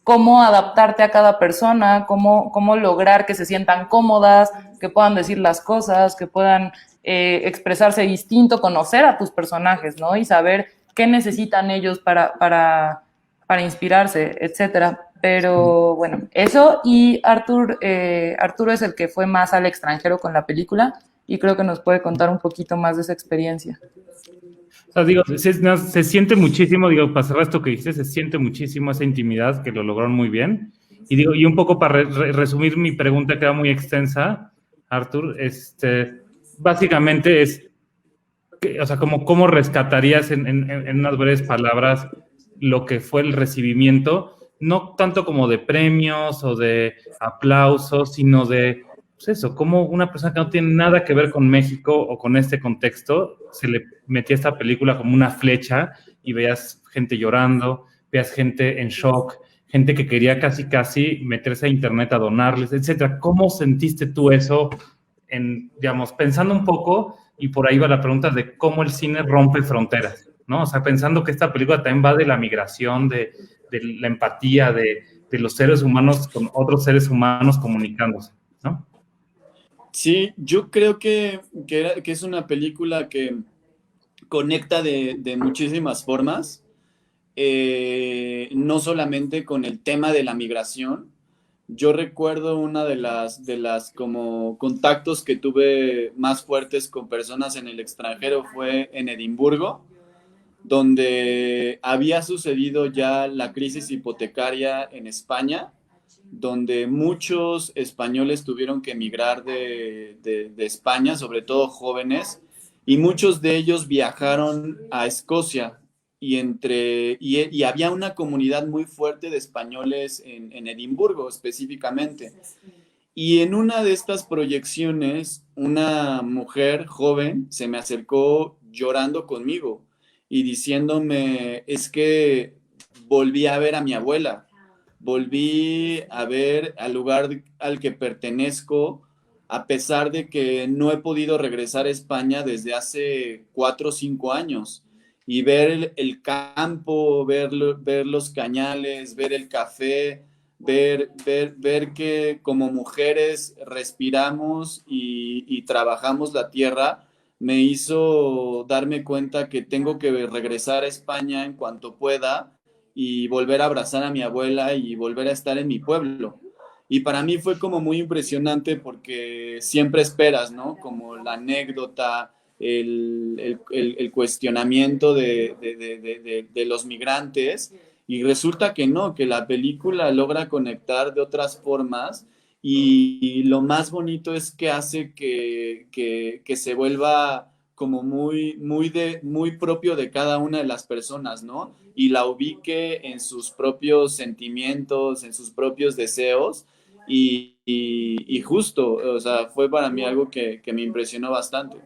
cómo adaptarte a cada persona, cómo lograr que se sientan cómodas, que puedan decir las cosas, que puedan expresarse distinto, conocer a tus personajes, ¿no? Y saber qué necesitan ellos para inspirarse, etcétera. Pero bueno, eso, y Arturo es el que fue más al extranjero con la película y creo que nos puede contar un poquito más de esa experiencia. O sea, digo, se siente muchísimo, digo, para cerrar esto que dices, se siente muchísimo esa intimidad que lo lograron muy bien. Y digo, y un poco para resumir mi pregunta, que era muy extensa, Artur, básicamente es, o sea, ¿cómo rescatarías en unas breves palabras lo que fue el recibimiento? No tanto como de premios o de aplausos, sino de pues eso, cómo una persona que no tiene nada que ver con México o con este contexto, se le metía esta película como una flecha y veías gente llorando, veías gente en shock, gente que quería casi meterse a internet a donarles, etcétera. ¿Cómo sentiste tú eso, digamos, pensando un poco, y por ahí va la pregunta de cómo el cine rompe fronteras, ¿no? O sea, pensando que esta película también va de la migración, de la empatía, de los seres humanos con otros seres humanos comunicándose, ¿no? Sí, yo creo que es una película que conecta de muchísimas formas, no solamente con el tema de la migración. Yo recuerdo una de las como contactos que tuve más fuertes con personas en el extranjero fue en Edimburgo, donde había sucedido ya la crisis hipotecaria en España, donde muchos españoles tuvieron que emigrar de España, sobre todo jóvenes, y muchos de ellos viajaron a Escocia, y había una comunidad muy fuerte de españoles en Edimburgo específicamente. Y en una de estas proyecciones, una mujer joven se me acercó llorando conmigo y diciéndome, es que volví a ver a mi abuela, volví a ver al lugar al que pertenezco, a pesar de que no he podido regresar a España desde hace 4 o 5 años. Y ver el campo, ver los cañales, ver el café, ver que como mujeres respiramos y trabajamos la tierra, me hizo darme cuenta que tengo que regresar a España en cuanto pueda y volver a abrazar a mi abuela y volver a estar en mi pueblo. Y para mí fue como muy impresionante porque siempre esperas, ¿no? Como la anécdota, el cuestionamiento de los migrantes, y resulta que no, que la película logra conectar de otras formas, y lo más bonito es que hace que se vuelva como muy propio de cada una de las personas, ¿no? Y la ubique en sus propios sentimientos, en sus propios deseos, y justo, o sea, fue para mí algo que me impresionó bastante.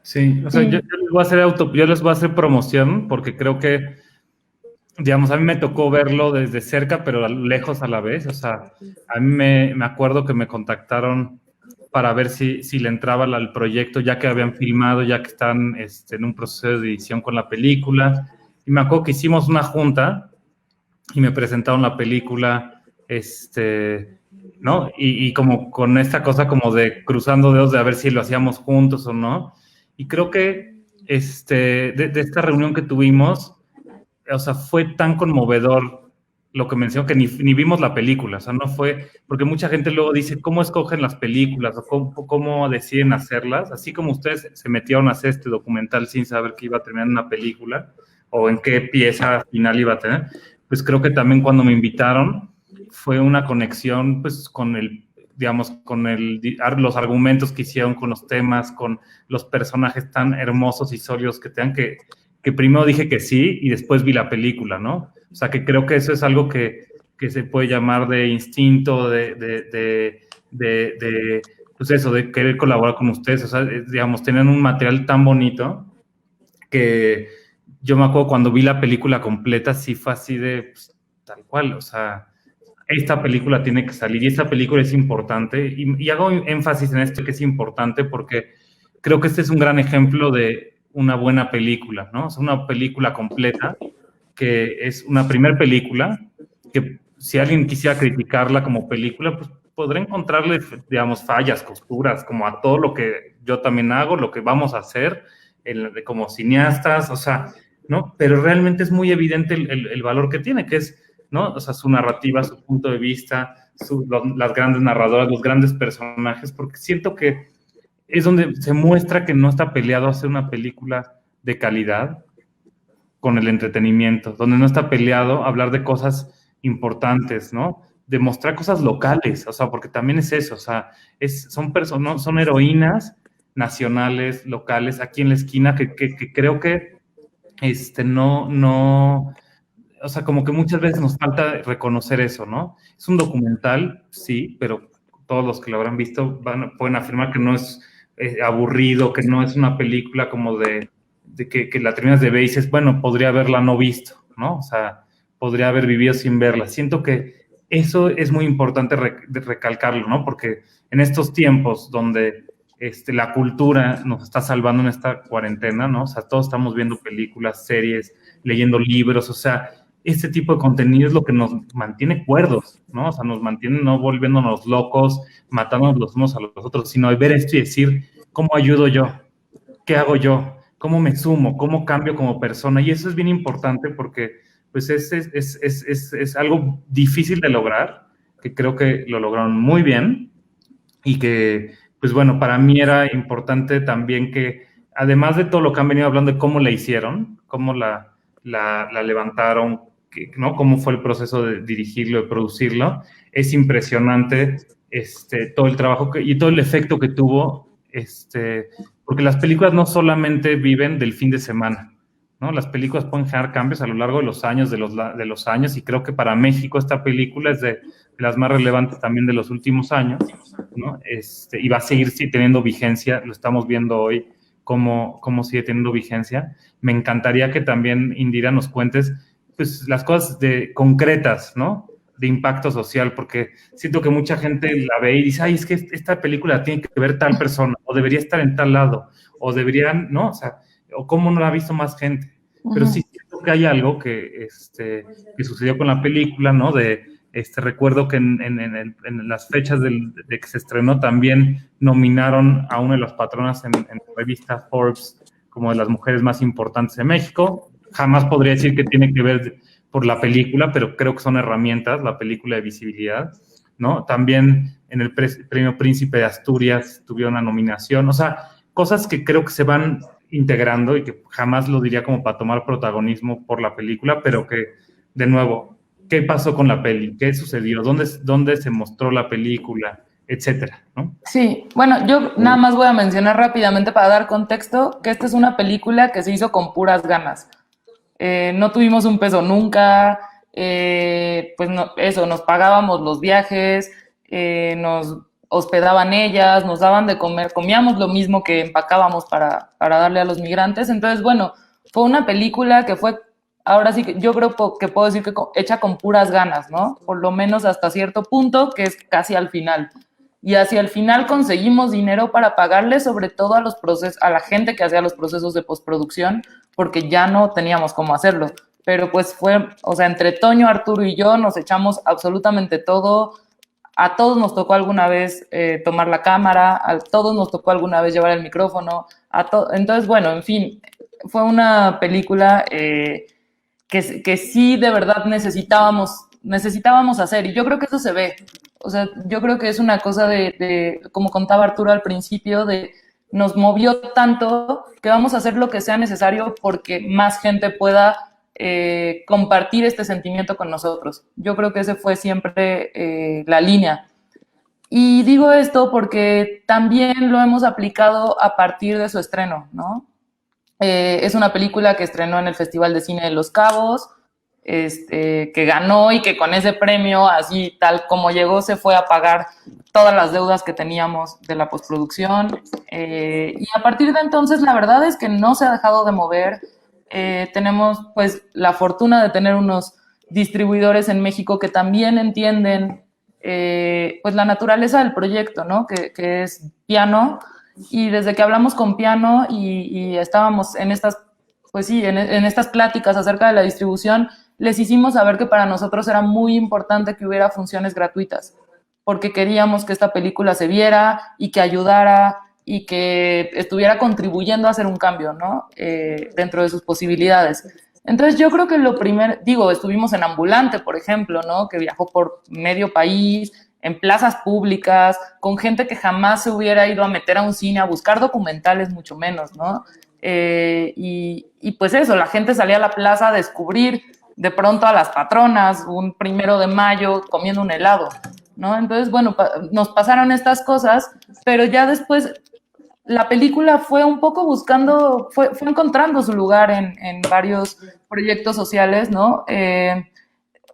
Sí, o sea, yo les voy a hacer yo les voy a hacer promoción porque creo que, digamos, a mí me tocó verlo desde cerca, pero lejos a la vez. O sea, a mí me acuerdo que me contactaron para ver si le entraba al proyecto, ya que habían filmado, ya que están en un proceso de edición con la película. Y me acuerdo que hicimos una junta y me presentaron la película, ¿no? Y como con esta cosa como de cruzando dedos de a ver si lo hacíamos juntos o no. Y creo que de esta reunión que tuvimos, o sea, fue tan conmovedor lo que mencionó que ni vimos la película, o sea, no fue, porque mucha gente luego dice, ¿cómo escogen las películas o cómo deciden hacerlas? Así como ustedes se metieron a hacer este documental sin saber que iba a terminar en una película o en qué pieza final iba a tener, pues creo que también cuando me invitaron fue una conexión, pues, con digamos, los argumentos que hicieron, con los temas, con los personajes tan hermosos y sólidos que tengan, que primero dije que sí y después vi la película, ¿no? O sea, que creo que eso es algo que se puede llamar de instinto, pues eso, de querer colaborar con ustedes. O sea, digamos, tenían un material tan bonito que yo me acuerdo cuando vi la película completa, sí fue así de, pues, tal cual, o sea, esta película tiene que salir y esta película es importante. Y hago énfasis en esto que es importante porque creo que este es un gran ejemplo de una buena película, ¿no? O sea, una película completa, que es una primer película, que si alguien quisiera criticarla como película, pues podrá encontrarle, digamos, fallas, costuras, como a todo lo que yo también hago, lo que vamos a hacer como cineastas, o sea, ¿no? Pero realmente es muy evidente el valor que tiene, que es, ¿no? O sea, su narrativa, su punto de vista, las grandes narradoras, los grandes personajes, porque siento que es donde se muestra que no está peleado a hacer una película de calidad con el entretenimiento, donde no está peleado a hablar de cosas importantes, ¿no? De mostrar cosas locales, o sea, porque también es eso, o sea, son heroínas nacionales, locales, aquí en la esquina, que creo que no, o sea, como que muchas veces nos falta reconocer eso, ¿no? Es un documental, sí, pero todos los que lo habrán visto pueden afirmar que no es aburrido, que no es una película como de que la terminas de ver y dices, bueno, podría haberla no visto, ¿no? O sea, podría haber vivido sin verla. Siento que eso es muy importante recalcarlo, ¿no? Porque en estos tiempos donde la cultura nos está salvando en esta cuarentena, ¿no? O sea, todos estamos viendo películas, series, leyendo libros, o sea, este tipo de contenido es lo que nos mantiene cuerdos, ¿no? O sea, nos mantiene no volviéndonos locos, matándonos los unos a los otros, sino ver esto y decir, ¿cómo ayudo yo? ¿Qué hago yo? ¿Cómo me sumo? ¿Cómo cambio como persona? Y eso es bien importante porque pues es algo difícil de lograr, que creo que lo lograron muy bien y que, pues bueno, para mí era importante también que, además de todo lo que han venido hablando de cómo la hicieron, cómo la levantaron, ¿no? Cómo fue el proceso de dirigirlo, de producirlo, es impresionante todo el trabajo y todo el efecto que tuvo, porque las películas no solamente viven del fin de semana, ¿no? Las películas pueden generar cambios a lo largo de los años, de los años, y creo que para México esta película es de las más relevantes también de los últimos años, ¿no? Y va a seguir teniendo vigencia, lo estamos viendo hoy, cómo sigue teniendo vigencia. Me encantaría que también, Indira, nos cuentes pues, las cosas concretas, ¿no? De impacto social, porque siento que mucha gente la ve y dice, ay, es que esta película tiene que ver tal persona, o debería estar en tal lado, o deberían, ¿no? O sea, o cómo no la ha visto más gente. Pero sí siento que hay algo que sucedió con la película, ¿no? Recuerdo que en las fechas de que se estrenó también nominaron a una de las patronas en la revista Forbes como de las mujeres más importantes de México. Jamás podría decir que tiene que ver por la película, pero creo que son herramientas, la película de visibilidad, ¿no? También en el Premio Príncipe de Asturias tuvieron una nominación, o sea, cosas que creo que se van integrando y que jamás lo diría como para tomar protagonismo por la película, pero que, de nuevo, ¿qué pasó con la peli? ¿Qué sucedió? ¿Dónde se mostró la película? Etcétera, ¿no? Sí, bueno, yo nada más voy a mencionar rápidamente para dar contexto que esta es una película que se hizo con puras ganas. No tuvimos un peso nunca, pues no, eso, nos pagábamos los viajes, nos hospedaban ellas, nos daban de comer, comíamos lo mismo que empacábamos para darle a los migrantes. Entonces, bueno, fue una película que fue, ahora sí que yo creo que puedo decir que hecha con puras ganas, ¿no? Por lo menos hasta cierto punto, que es casi al final. Y hacia el final conseguimos dinero para pagarle sobre todo a la gente que hacía los procesos de postproducción, porque ya no teníamos cómo hacerlo. Pero pues fue, o sea, entre Toño, Arturo y yo nos echamos absolutamente todo. A todos nos tocó alguna vez tomar la cámara, a todos nos tocó alguna vez llevar el micrófono. Entonces, bueno, en fin, fue una película que sí de verdad necesitábamos hacer. Y yo creo que eso se ve. O sea, yo creo que es una cosa como contaba Arturo al principio, nos movió tanto que vamos a hacer lo que sea necesario porque más gente pueda compartir este sentimiento con nosotros. Yo creo que ese fue siempre la línea. Y digo esto porque también lo hemos aplicado a partir de su estreno, ¿no? Es una película que estrenó en el Festival de Cine de Los Cabos, que ganó y que con ese premio, así tal como llegó, se fue a pagar todas las deudas que teníamos de la postproducción. Y a partir de entonces, la verdad es que no se ha dejado de mover. Tenemos pues la fortuna de tener unos distribuidores en México que también entienden pues la naturaleza del proyecto, ¿no? Que es Piano. Y desde que hablamos con Piano y estábamos en estas, pues sí, en estas pláticas acerca de la distribución, les hicimos saber que para nosotros era muy importante que hubiera funciones gratuitas, porque queríamos que esta película se viera y que ayudara y que estuviera contribuyendo a hacer un cambio, ¿no? Dentro de sus posibilidades. Entonces yo creo que lo primero, estuvimos en Ambulante, por ejemplo, ¿no? Que viajó por medio país, en plazas públicas, con gente que jamás se hubiera ido a meter a un cine a buscar documentales, mucho menos, ¿no? Y pues eso, la gente salía a la plaza a descubrir de pronto a las patronas un 1 de mayo comiendo un helado, ¿no? Entonces, bueno, nos pasaron estas cosas, pero ya después la película fue un poco buscando, fue encontrando su lugar en varios proyectos sociales, ¿no?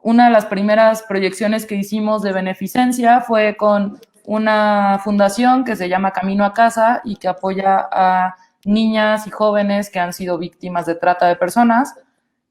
Una de las primeras proyecciones que hicimos de beneficencia fue con una fundación que se llama Camino a Casa y que apoya a niñas y jóvenes que han sido víctimas de trata de personas.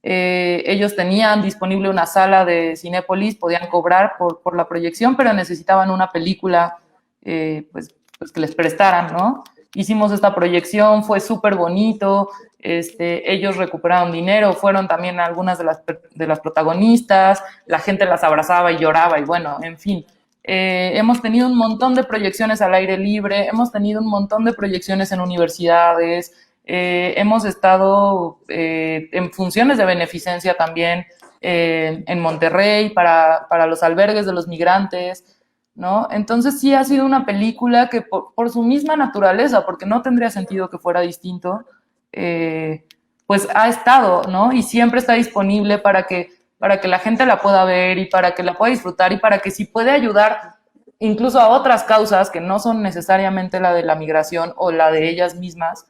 Ellos tenían disponible una sala de Cinépolis, podían cobrar por la proyección, pero necesitaban una película pues que les prestaran, ¿no? Hicimos esta proyección, fue súper bonito, ellos recuperaron dinero, fueron también algunas de las protagonistas, la gente las abrazaba y lloraba y bueno, en fin. Hemos tenido un montón de proyecciones al aire libre, hemos tenido un montón de proyecciones en universidades, hemos estado en funciones de beneficencia también en Monterrey para los albergues de los migrantes, ¿no? Entonces sí ha sido una película que por su misma naturaleza, porque no tendría sentido que fuera distinto, pues ha estado, ¿no? Y siempre está disponible para que la gente la pueda ver y para que la pueda disfrutar y para que si puede ayudar incluso a otras causas que no son necesariamente la de la migración o la de ellas mismas,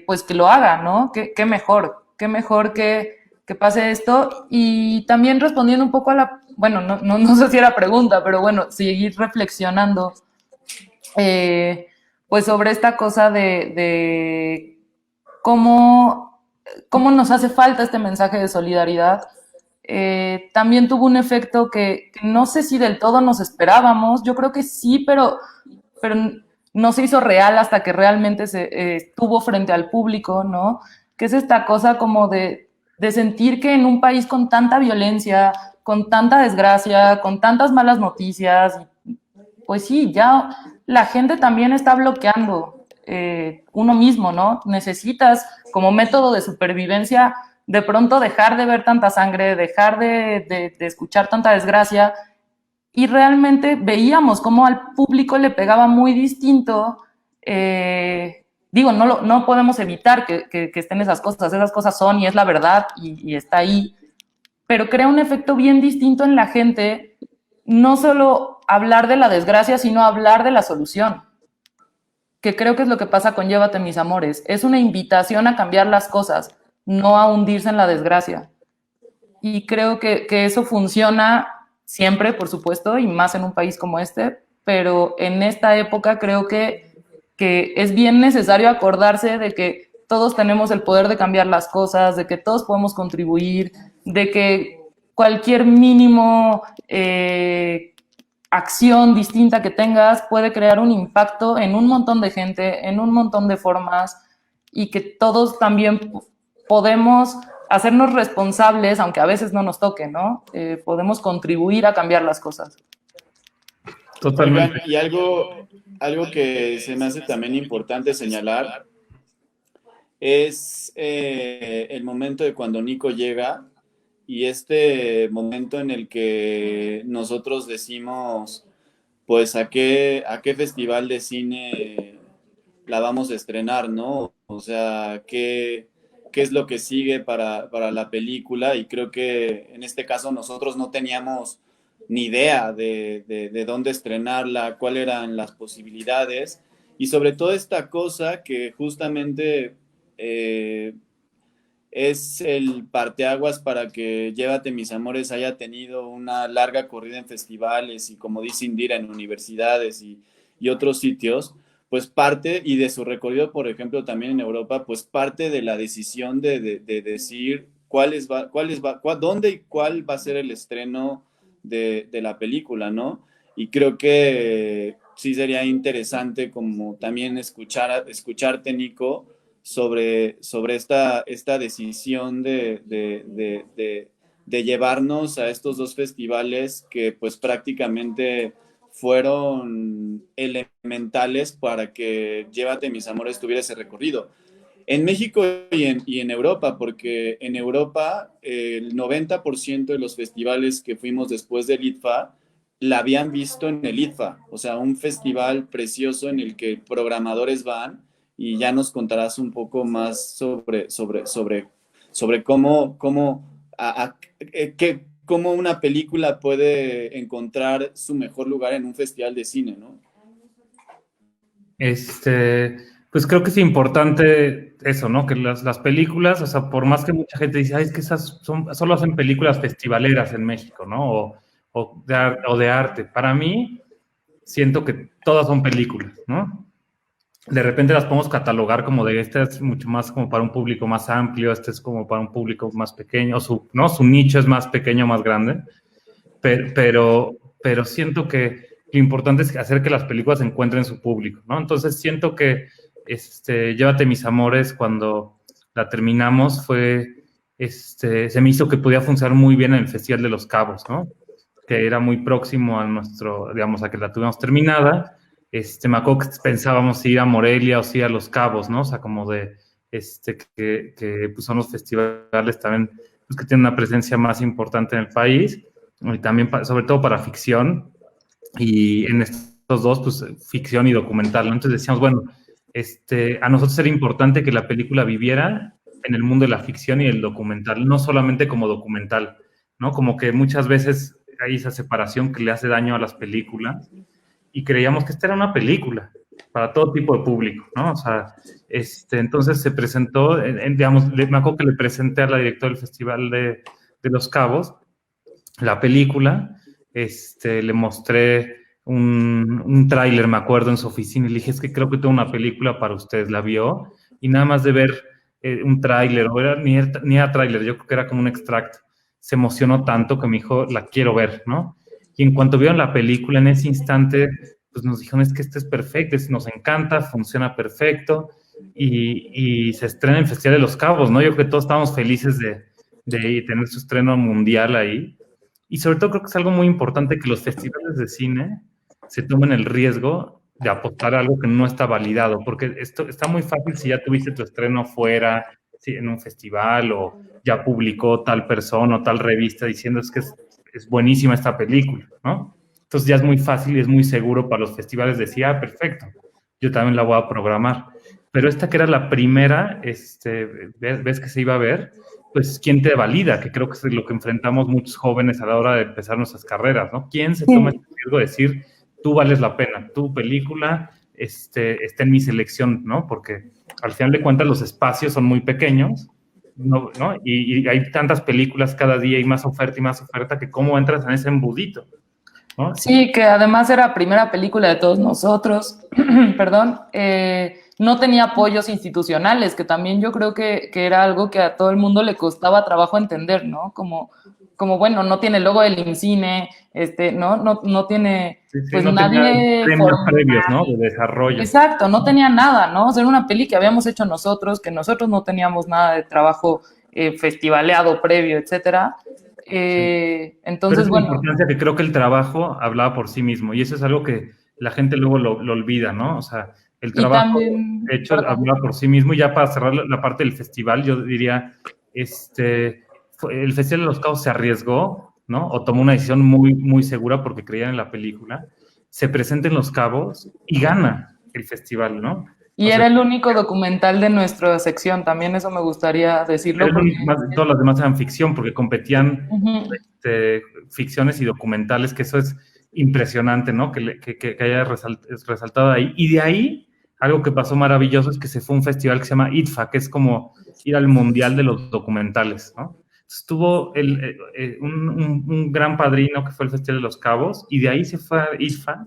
pues que lo haga, ¿no? Qué mejor que pase esto. Y también respondiendo un poco a la, bueno, no sé si era pregunta, pero bueno, seguir reflexionando, pues sobre esta cosa de cómo nos hace falta este mensaje de solidaridad. También tuvo un efecto que no sé si del todo nos esperábamos, yo creo que sí, pero no se hizo real hasta que realmente se estuvo frente al público, ¿no? Que es esta cosa como de sentir que en un país con tanta violencia, con tanta desgracia, con tantas malas noticias, pues sí, ya la gente también está bloqueando uno mismo, ¿no? Necesitas como método de supervivencia de pronto dejar de ver tanta sangre, dejar de escuchar tanta desgracia, y realmente veíamos cómo al público le pegaba muy distinto. Digo, no podemos evitar que estén esas cosas son y es la verdad y está ahí, pero crea un efecto bien distinto en la gente, no solo hablar de la desgracia, sino hablar de la solución, que creo que es lo que pasa con Llévate mis amores, es una invitación a cambiar las cosas, no a hundirse en la desgracia. Y creo que eso funciona siempre, por supuesto, y más en un país como este, pero en esta época creo que es bien necesario acordarse de que todos tenemos el poder de cambiar las cosas, de que todos podemos contribuir, de que cualquier mínimo acción distinta que tengas puede crear un impacto en un montón de gente, en un montón de formas, y que todos también podemos hacernos responsables, aunque a veces no nos toque, ¿no? Podemos contribuir a cambiar las cosas. Totalmente. Y algo que se me hace también importante señalar es el momento de cuando Nico llega y este momento en el que nosotros decimos, pues, ¿a qué festival de cine la vamos a estrenar, ¿no? O sea, ¿qué es lo que sigue para la película? Y creo que en este caso nosotros no teníamos ni idea de dónde estrenarla, cuáles eran las posibilidades, y sobre todo esta cosa que justamente es el parteaguas para que Llévate mis amores haya tenido una larga corrida en festivales y, como dice Indira, en universidades y otros sitios, pues parte, y de su recorrido, por ejemplo, también en Europa, pues parte de la decisión de decir dónde y cuál va a ser el estreno de la película, ¿no? Y creo que sí sería interesante como también escucharte, Nico, sobre esta decisión de llevarnos a estos dos festivales que pues prácticamente fueron elementales para que Llévate mis amores tuviera ese recorrido. En México y en Europa, porque en Europa el 90% de los festivales que fuimos después del IDFA la habían visto en el IDFA, o sea, un festival precioso en el que programadores van, y ya nos contarás un poco más sobre cómo una película puede encontrar su mejor lugar en un festival de cine, ¿no? Pues creo que es importante eso, ¿no? Que las películas, o sea, por más que mucha gente dice, ay, es que esas solo hacen películas festivaleras en México, ¿no? O de arte. Para mí, siento que todas son películas, ¿no? De repente las podemos catalogar como de esta es mucho más como para un público más amplio, este es como para un público más pequeño, ¿no? Su nicho es más pequeño, más grande, pero siento que lo importante es hacer que las películas encuentren su público, ¿no? Entonces siento que Llévate mis amores, cuando la terminamos, se me hizo que podía funcionar muy bien en el Festival de Los Cabos, ¿no? Que era muy próximo a nuestro, digamos, a que la tuvimos terminada. Me acuerdo que pensábamos si ir a Morelia o si ir a Los Cabos, ¿no? O sea, como de, que pues son los festivales también, pues, que tienen una presencia más importante en el país, y también, sobre todo para ficción, y en estos dos, pues, ficción y documental, ¿no? Entonces decíamos, bueno, a nosotros era importante que la película viviera en el mundo de la ficción y el documental, no solamente como documental, ¿no? Como que muchas veces hay esa separación que le hace daño a las películas, y creíamos que esta era una película para todo tipo de público, ¿no? O sea, entonces se presentó, digamos, me acuerdo que le presenté a la directora del Festival de Los Cabos la película, le mostré un tráiler, me acuerdo, en su oficina, y le dije, es que creo que tengo una película para ustedes, la vio, y nada más de ver un tráiler, o ni era tráiler, yo creo que era como un extracto, se emocionó tanto que me dijo, la quiero ver, ¿no? Y en cuanto vieron la película, en ese instante, pues nos dijeron, es que este es perfecto, nos encanta, funciona perfecto, y se estrena en el Festival de Los Cabos, ¿no? Yo creo que todos estábamos felices de tener su estreno mundial ahí, y sobre todo creo que es algo muy importante que los festivales de cine se tomen el riesgo de apostar a algo que no está validado, porque esto está muy fácil si ya tuviste tu estreno fuera, ¿sí?, en un festival, o ya publicó tal persona o tal revista diciendo es que es buenísima esta película, ¿no? Entonces ya es muy fácil y es muy seguro para los festivales decir, perfecto, yo también la voy a programar. Pero esta que era la primera, ves que se iba a ver, pues ¿quién te valida? Que creo que es lo que enfrentamos muchos jóvenes a la hora de empezar nuestras carreras, ¿no? ¿Quién se toma el riesgo de decir, tú vales la pena, tu película está en mi selección, ¿no? Porque al final de cuentas los espacios son muy pequeños, ¿no? Y hay tantas películas cada día y más oferta que cómo entras en ese embudito, ¿no? Sí, que además era primera película de todos nosotros, perdón, no tenía apoyos institucionales, que también yo creo que era algo que a todo el mundo le costaba trabajo entender, ¿no? Como bueno, no tiene el logo del IMCINE, no tiene, pues no nadie... premios previos, ¿no? De desarrollo. Exacto, no tenía nada, ¿no? O sea, era una peli que habíamos hecho nosotros, que nosotros no teníamos nada de trabajo festivaleado previo, etcétera. Entonces, pero es la importancia que creo que el trabajo hablaba por sí mismo, y eso es algo que la gente luego lo olvida, ¿no? O sea, el trabajo también, hecho hablaba por sí mismo. Y ya para cerrar la parte del festival, yo diría, el Festival de Los Cabos se arriesgó, ¿no? O tomó una decisión muy, muy segura porque creían en la película, se presenta en Los Cabos y gana el festival, ¿no? Y era el único documental de nuestra sección, también eso me gustaría decirlo. Todas las demás eran ficción, porque competían ficciones y documentales, que eso es impresionante, ¿no? Que haya resaltado ahí. Y de ahí, algo que pasó maravilloso es que se fue a un festival que se llama IDFA, que es como ir al mundial de los documentales, ¿no? Estuvo un gran padrino que fue el Festival de Los Cabos, y de ahí se fue a IDFA.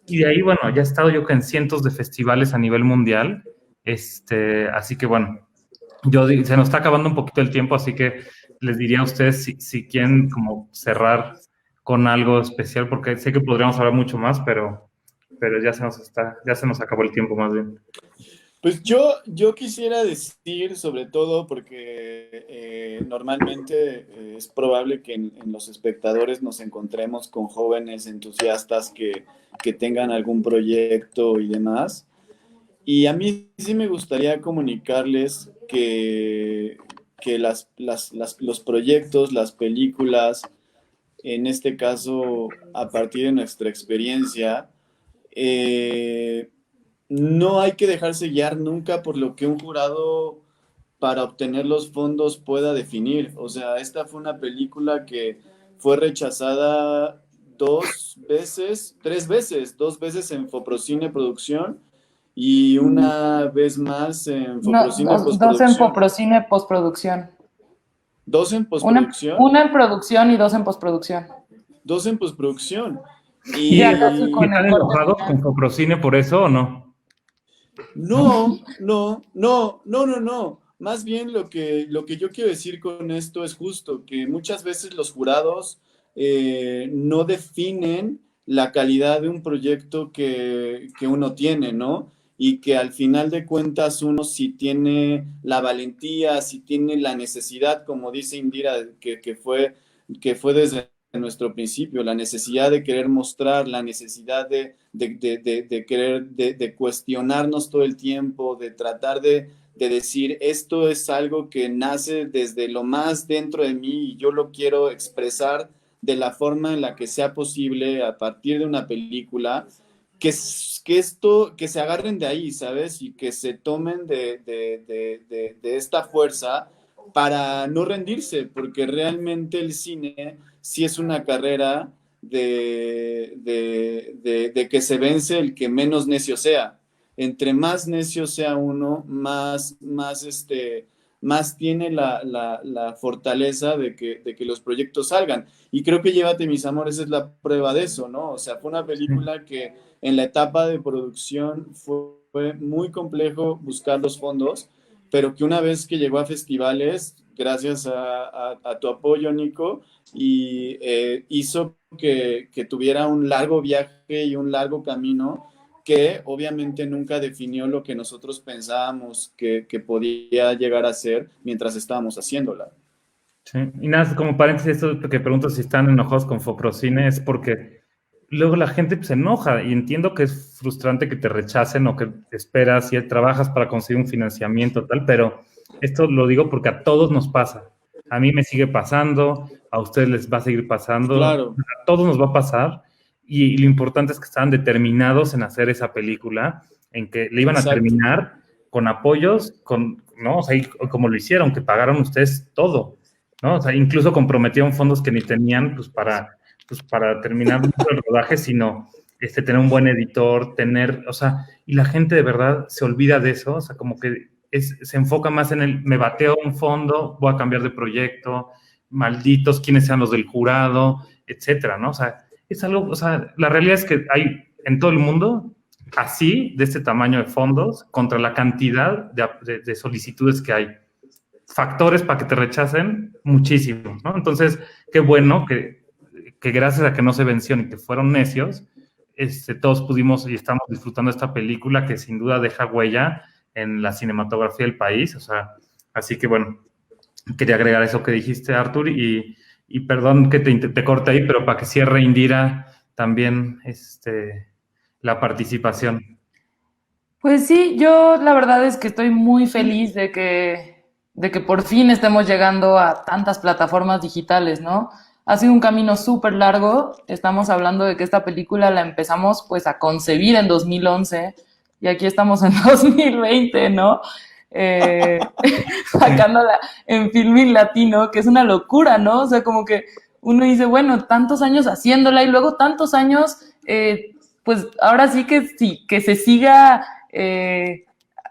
Y de ahí, bueno, ya he estado yo en cientos de festivales a nivel mundial, así que bueno, se nos está acabando un poquito el tiempo, así que les diría a ustedes si quieren como cerrar con algo especial, porque sé que podríamos hablar mucho más, pero ya se nos acabó el tiempo más bien. Pues yo quisiera decir, sobre todo porque normalmente es probable que en los espectadores nos encontremos con jóvenes entusiastas que tengan algún proyecto y demás. Y a mí sí me gustaría comunicarles que los proyectos, las películas, en este caso, a partir de nuestra experiencia, no hay que dejarse guiar nunca por lo que un jurado para obtener los fondos pueda definir. O sea, esta fue una película que fue rechazada 2 veces en Foprocine Producción y una vez más en Foprocine Postproducción. 2 en Foprocine Postproducción. 2 en postproducción. Una en producción y 2 en postproducción. 2 en postproducción. Y Ya casi con ¿Están el corte enojados final. con Foprocine por eso o no? no. Más bien lo que yo quiero decir con esto es justo que muchas veces los jurados no definen la calidad de un proyecto que uno tiene, ¿no? Y que al final de cuentas uno si tiene la valentía, si tiene la necesidad, como dice Indira, que fue desde nuestro principio, la necesidad de querer mostrar, la necesidad de querer, de cuestionarnos todo el tiempo, de tratar de decir, esto es algo que nace desde lo más dentro de mí y yo lo quiero expresar de la forma en la que sea posible a partir de una película, que se agarren de ahí, ¿sabes? Y que se tomen de esta fuerza para no rendirse, porque realmente el cine sí es una carrera de que se vence el que menos necio sea. Entre más necio sea uno, más tiene la fortaleza de que los proyectos salgan. Y creo que Llévate mis amores es la prueba de eso, ¿no? O sea, fue una película que en la etapa de producción fue muy complejo buscar los fondos, pero que una vez que llegó a festivales, gracias a tu apoyo, Nico, y hizo que tuviera un largo viaje y un largo camino que obviamente nunca definió lo que nosotros pensábamos que podía llegar a ser mientras estábamos haciéndola. Sí. Y nada, como paréntesis, esto que pregunto si están enojados con Foprocine es porque luego la gente pues, se enoja y entiendo que es frustrante que te rechacen o que esperas y trabajas para conseguir un financiamiento tal, pero esto lo digo porque a todos nos pasa. A mí me sigue pasando, a ustedes les va a seguir pasando, Claro, a todos nos va a pasar y lo importante es que estaban determinados en hacer esa película, en que le iban a exacto. terminar con apoyos, ¿no? O sea, y como lo hicieron, que pagaron ustedes todo, ¿no? O sea, incluso comprometieron fondos que ni tenían, pues para terminar no solo el rodaje, sino tener un buen editor, o sea, y la gente de verdad se olvida de eso, o sea, como que se enfoca más en me bateo un fondo, voy a cambiar de proyecto, malditos, quiénes sean los del jurado, etcétera, ¿no? O sea, es algo, o sea, la realidad es que hay en todo el mundo así, de este tamaño de fondos, contra la cantidad de solicitudes que hay. Factores para que te rechacen, muchísimo, ¿no? Entonces, qué bueno que gracias a que no se vencieron y que fueron necios, todos pudimos y estamos disfrutando esta película que sin duda deja huella en la cinematografía del país, o sea, así que bueno, quería agregar eso que dijiste, Artur, y perdón que te corte ahí, pero para que cierre Indira también la participación. Pues sí, yo la verdad es que estoy muy feliz de que por fin estemos llegando a tantas plataformas digitales, ¿no? Ha sido un camino súper largo. Estamos hablando de que esta película la empezamos pues a concebir en 2011 y aquí estamos en 2020, ¿no? Eh, sacándola en Filmin Latino, que es una locura, ¿no? O sea, como que uno dice, bueno, tantos años haciéndola y luego tantos años, pues ahora sí, que se siga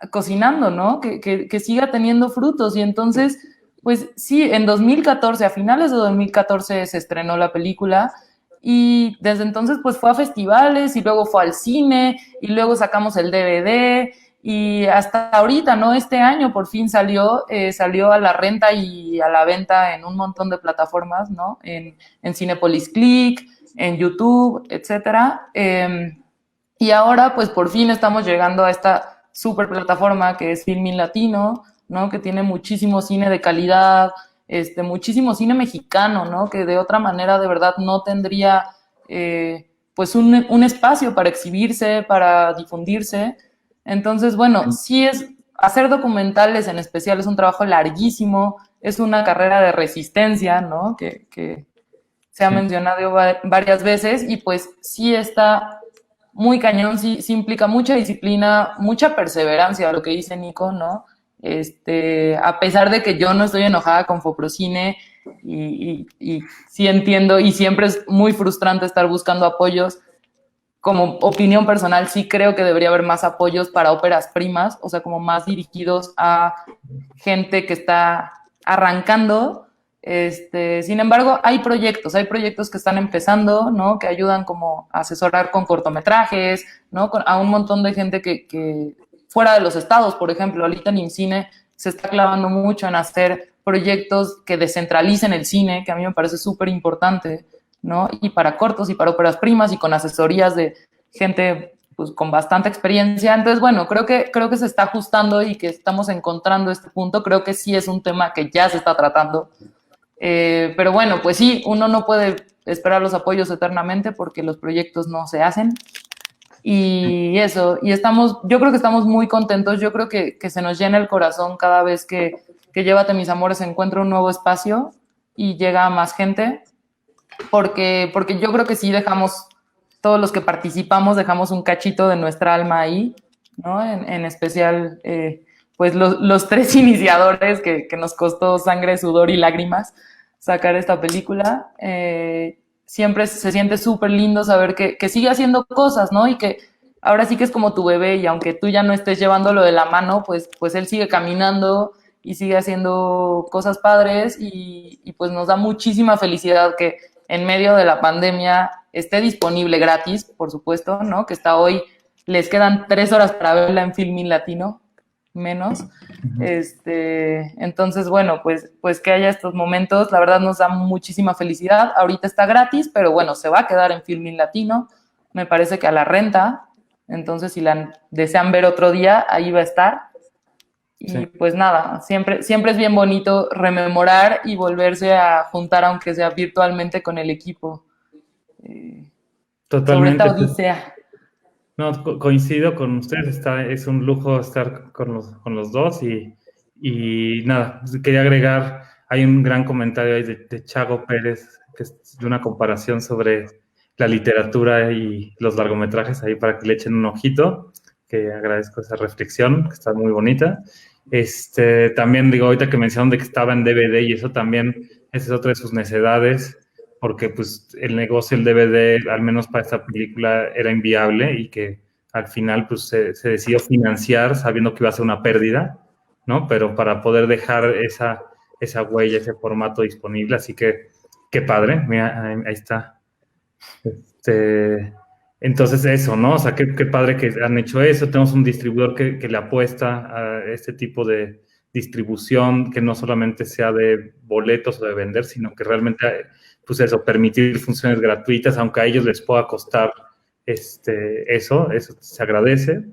cocinando, ¿no? Que siga teniendo frutos. Y entonces, pues sí, en 2014, a finales de 2014 se estrenó la película y desde entonces pues fue a festivales y luego fue al cine y luego sacamos el DVD y hasta ahorita, ¿no? Este año por fin salió a la renta y a la venta en un montón de plataformas, ¿no? En Cinépolis Click, en YouTube, etcétera. Y ahora, pues por fin estamos llegando a esta super plataforma que es Filmin Latino, ¿no? Que tiene muchísimo cine de calidad, muchísimo cine mexicano, ¿no? Que de otra manera de verdad no tendría pues un espacio para exhibirse, para difundirse. Entonces, bueno, sí es hacer documentales en especial es un trabajo larguísimo, es una carrera de resistencia, ¿no? Que se ha mencionado varias veces y pues sí está muy cañón, sí implica mucha disciplina, mucha perseverancia, lo que dice Nico, ¿no? A pesar de que yo no estoy enojada con Foprocine y sí entiendo y siempre es muy frustrante estar buscando apoyos, como opinión personal sí creo que debería haber más apoyos para óperas primas, o sea, como más dirigidos a gente que está arrancando, Sin embargo, hay proyectos que están empezando, ¿no? Que ayudan como a asesorar con cortometrajes, ¿no? A un montón de gente que fuera de los estados, por ejemplo, ahorita en IMCINE se está clavando mucho en hacer proyectos que descentralicen el cine, que a mí me parece súper importante, ¿no? Y para cortos y para óperas primas y con asesorías de gente pues con bastante experiencia. Entonces, bueno, creo que se está ajustando y que estamos encontrando este punto. Creo que sí es un tema que ya se está tratando. Pero bueno, pues sí, uno no puede esperar los apoyos eternamente porque los proyectos no se hacen. Y eso, yo creo que estamos muy contentos, yo creo que se nos llena el corazón cada vez que Llévate mis amores encuentra un nuevo espacio y llega a más gente, porque yo creo que sí dejamos, todos los que participamos dejamos un cachito de nuestra alma ahí, ¿no? En especial, pues los 3 iniciadores que nos costó sangre, sudor y lágrimas sacar esta película. Siempre se siente súper lindo saber que sigue haciendo cosas, ¿no? Y que ahora sí que es como tu bebé y aunque tú ya no estés llevándolo de la mano, pues él sigue caminando y sigue haciendo cosas padres y pues nos da muchísima felicidad que en medio de la pandemia esté disponible gratis, por supuesto, ¿no? Que está hoy, les quedan 3 horas para verla en Filmin Latino, menos. Entonces, bueno, pues que haya estos momentos, la verdad nos da muchísima felicidad. Ahorita está gratis, pero bueno, se va a quedar en Filmin Latino, me parece que a la renta, entonces si la desean ver otro día, ahí va a estar. Y sí, pues nada, siempre es bien bonito rememorar y volverse a juntar, aunque sea virtualmente, con el equipo. Totalmente. Sobre esta odisea. No, coincido con ustedes, es un lujo estar con los dos y nada, quería agregar, hay un gran comentario ahí de Chago Pérez, que es de una comparación sobre la literatura y los largometrajes, ahí para que le echen un ojito, que agradezco esa reflexión, que está muy bonita. También digo, ahorita que mencionaron de que estaba en DVD y eso también, esa es otra de sus necedades, porque pues el negocio del DVD, al menos para esta película, era inviable y que al final pues se decidió financiar sabiendo que iba a ser una pérdida, ¿no? Pero para poder dejar esa huella, ese formato disponible, así que qué padre, mira, ahí está. Entonces eso, ¿no? O sea, qué padre que han hecho eso. Tenemos un distribuidor que le apuesta a este tipo de distribución, que no solamente sea de boletos o de vender, sino que realmente, pues eso, permitir funciones gratuitas, aunque a ellos les pueda costar eso se agradece.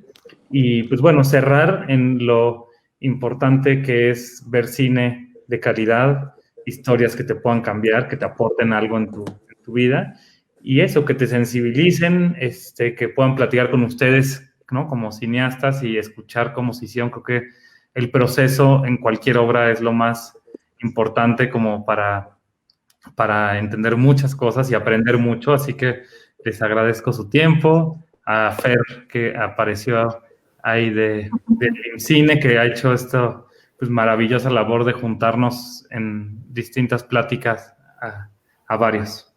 Y pues bueno, cerrar en lo importante que es ver cine de calidad, historias que te puedan cambiar, que te aporten algo en tu vida. Y eso, que te sensibilicen, que puedan platicar con ustedes, ¿no? Como cineastas y escuchar cómo se hicieron. Creo que el proceso en cualquier obra es lo más importante como para entender muchas cosas y aprender mucho. Así que les agradezco su tiempo. A Fer, que apareció ahí de IMCINE, que ha hecho esta pues, maravillosa labor de juntarnos en distintas pláticas a varios.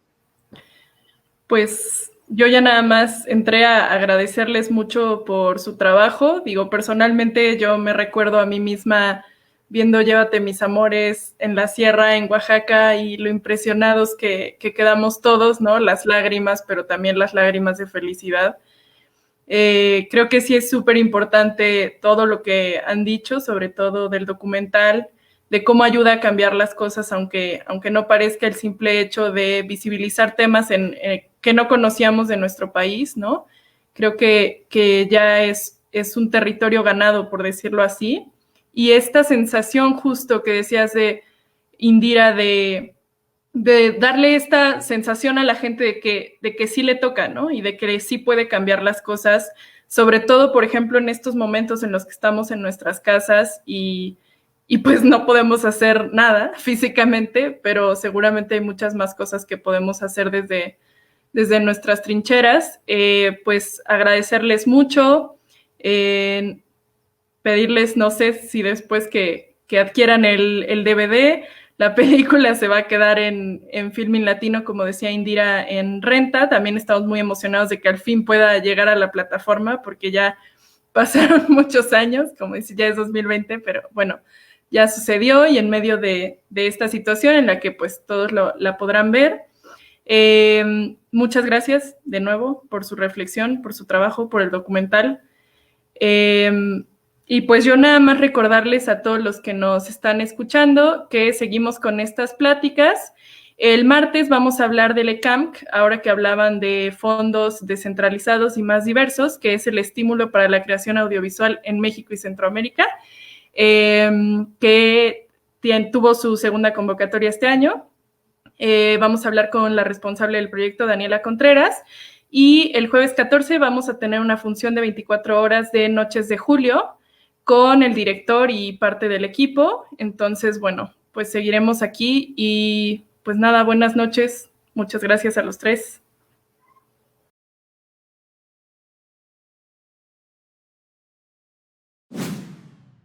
Pues yo ya nada más entré a agradecerles mucho por su trabajo. Digo, personalmente yo me recuerdo a mí misma viendo Llévate mis amores en la sierra, en Oaxaca, y lo impresionados que quedamos todos, ¿no? Las lágrimas, pero también las lágrimas de felicidad. Creo que sí es súper importante todo lo que han dicho, sobre todo del documental, de cómo ayuda a cambiar las cosas, aunque no parezca, el simple hecho de visibilizar temas que no conocíamos de nuestro país, ¿no? Creo que ya es un territorio ganado, por decirlo así. Y esta sensación justo que decías de Indira, de darle esta sensación a la gente de que sí le toca, ¿no? Y de que sí puede cambiar las cosas, sobre todo, por ejemplo, en estos momentos en los que estamos en nuestras casas y pues no podemos hacer nada físicamente, pero seguramente hay muchas más cosas que podemos hacer desde nuestras trincheras. Pues agradecerles mucho, pedirles, no sé si después que adquieran el DVD, la película se va a quedar en Filmin Latino, como decía Indira, en renta. También estamos muy emocionados de que al fin pueda llegar a la plataforma, porque ya pasaron muchos años, como dice, ya es 2020, pero bueno, ya sucedió y en medio de esta situación en la que pues todos la podrán ver. Muchas gracias de nuevo por su reflexión, por su trabajo, por el documental. Y pues yo nada más recordarles a todos los que nos están escuchando que seguimos con estas pláticas. El martes vamos a hablar del ECAMC, ahora que hablaban de fondos descentralizados y más diversos, que es el estímulo para la creación audiovisual en México y Centroamérica, que tuvo su segunda convocatoria este año. Vamos a hablar con la responsable del proyecto, Daniela Contreras, y el jueves 14 vamos a tener una función de 24 horas de Noches de Julio con el director y parte del equipo. Entonces, bueno, pues seguiremos aquí y pues nada, buenas noches. Muchas gracias a los tres.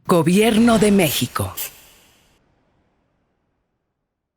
Gobierno de México.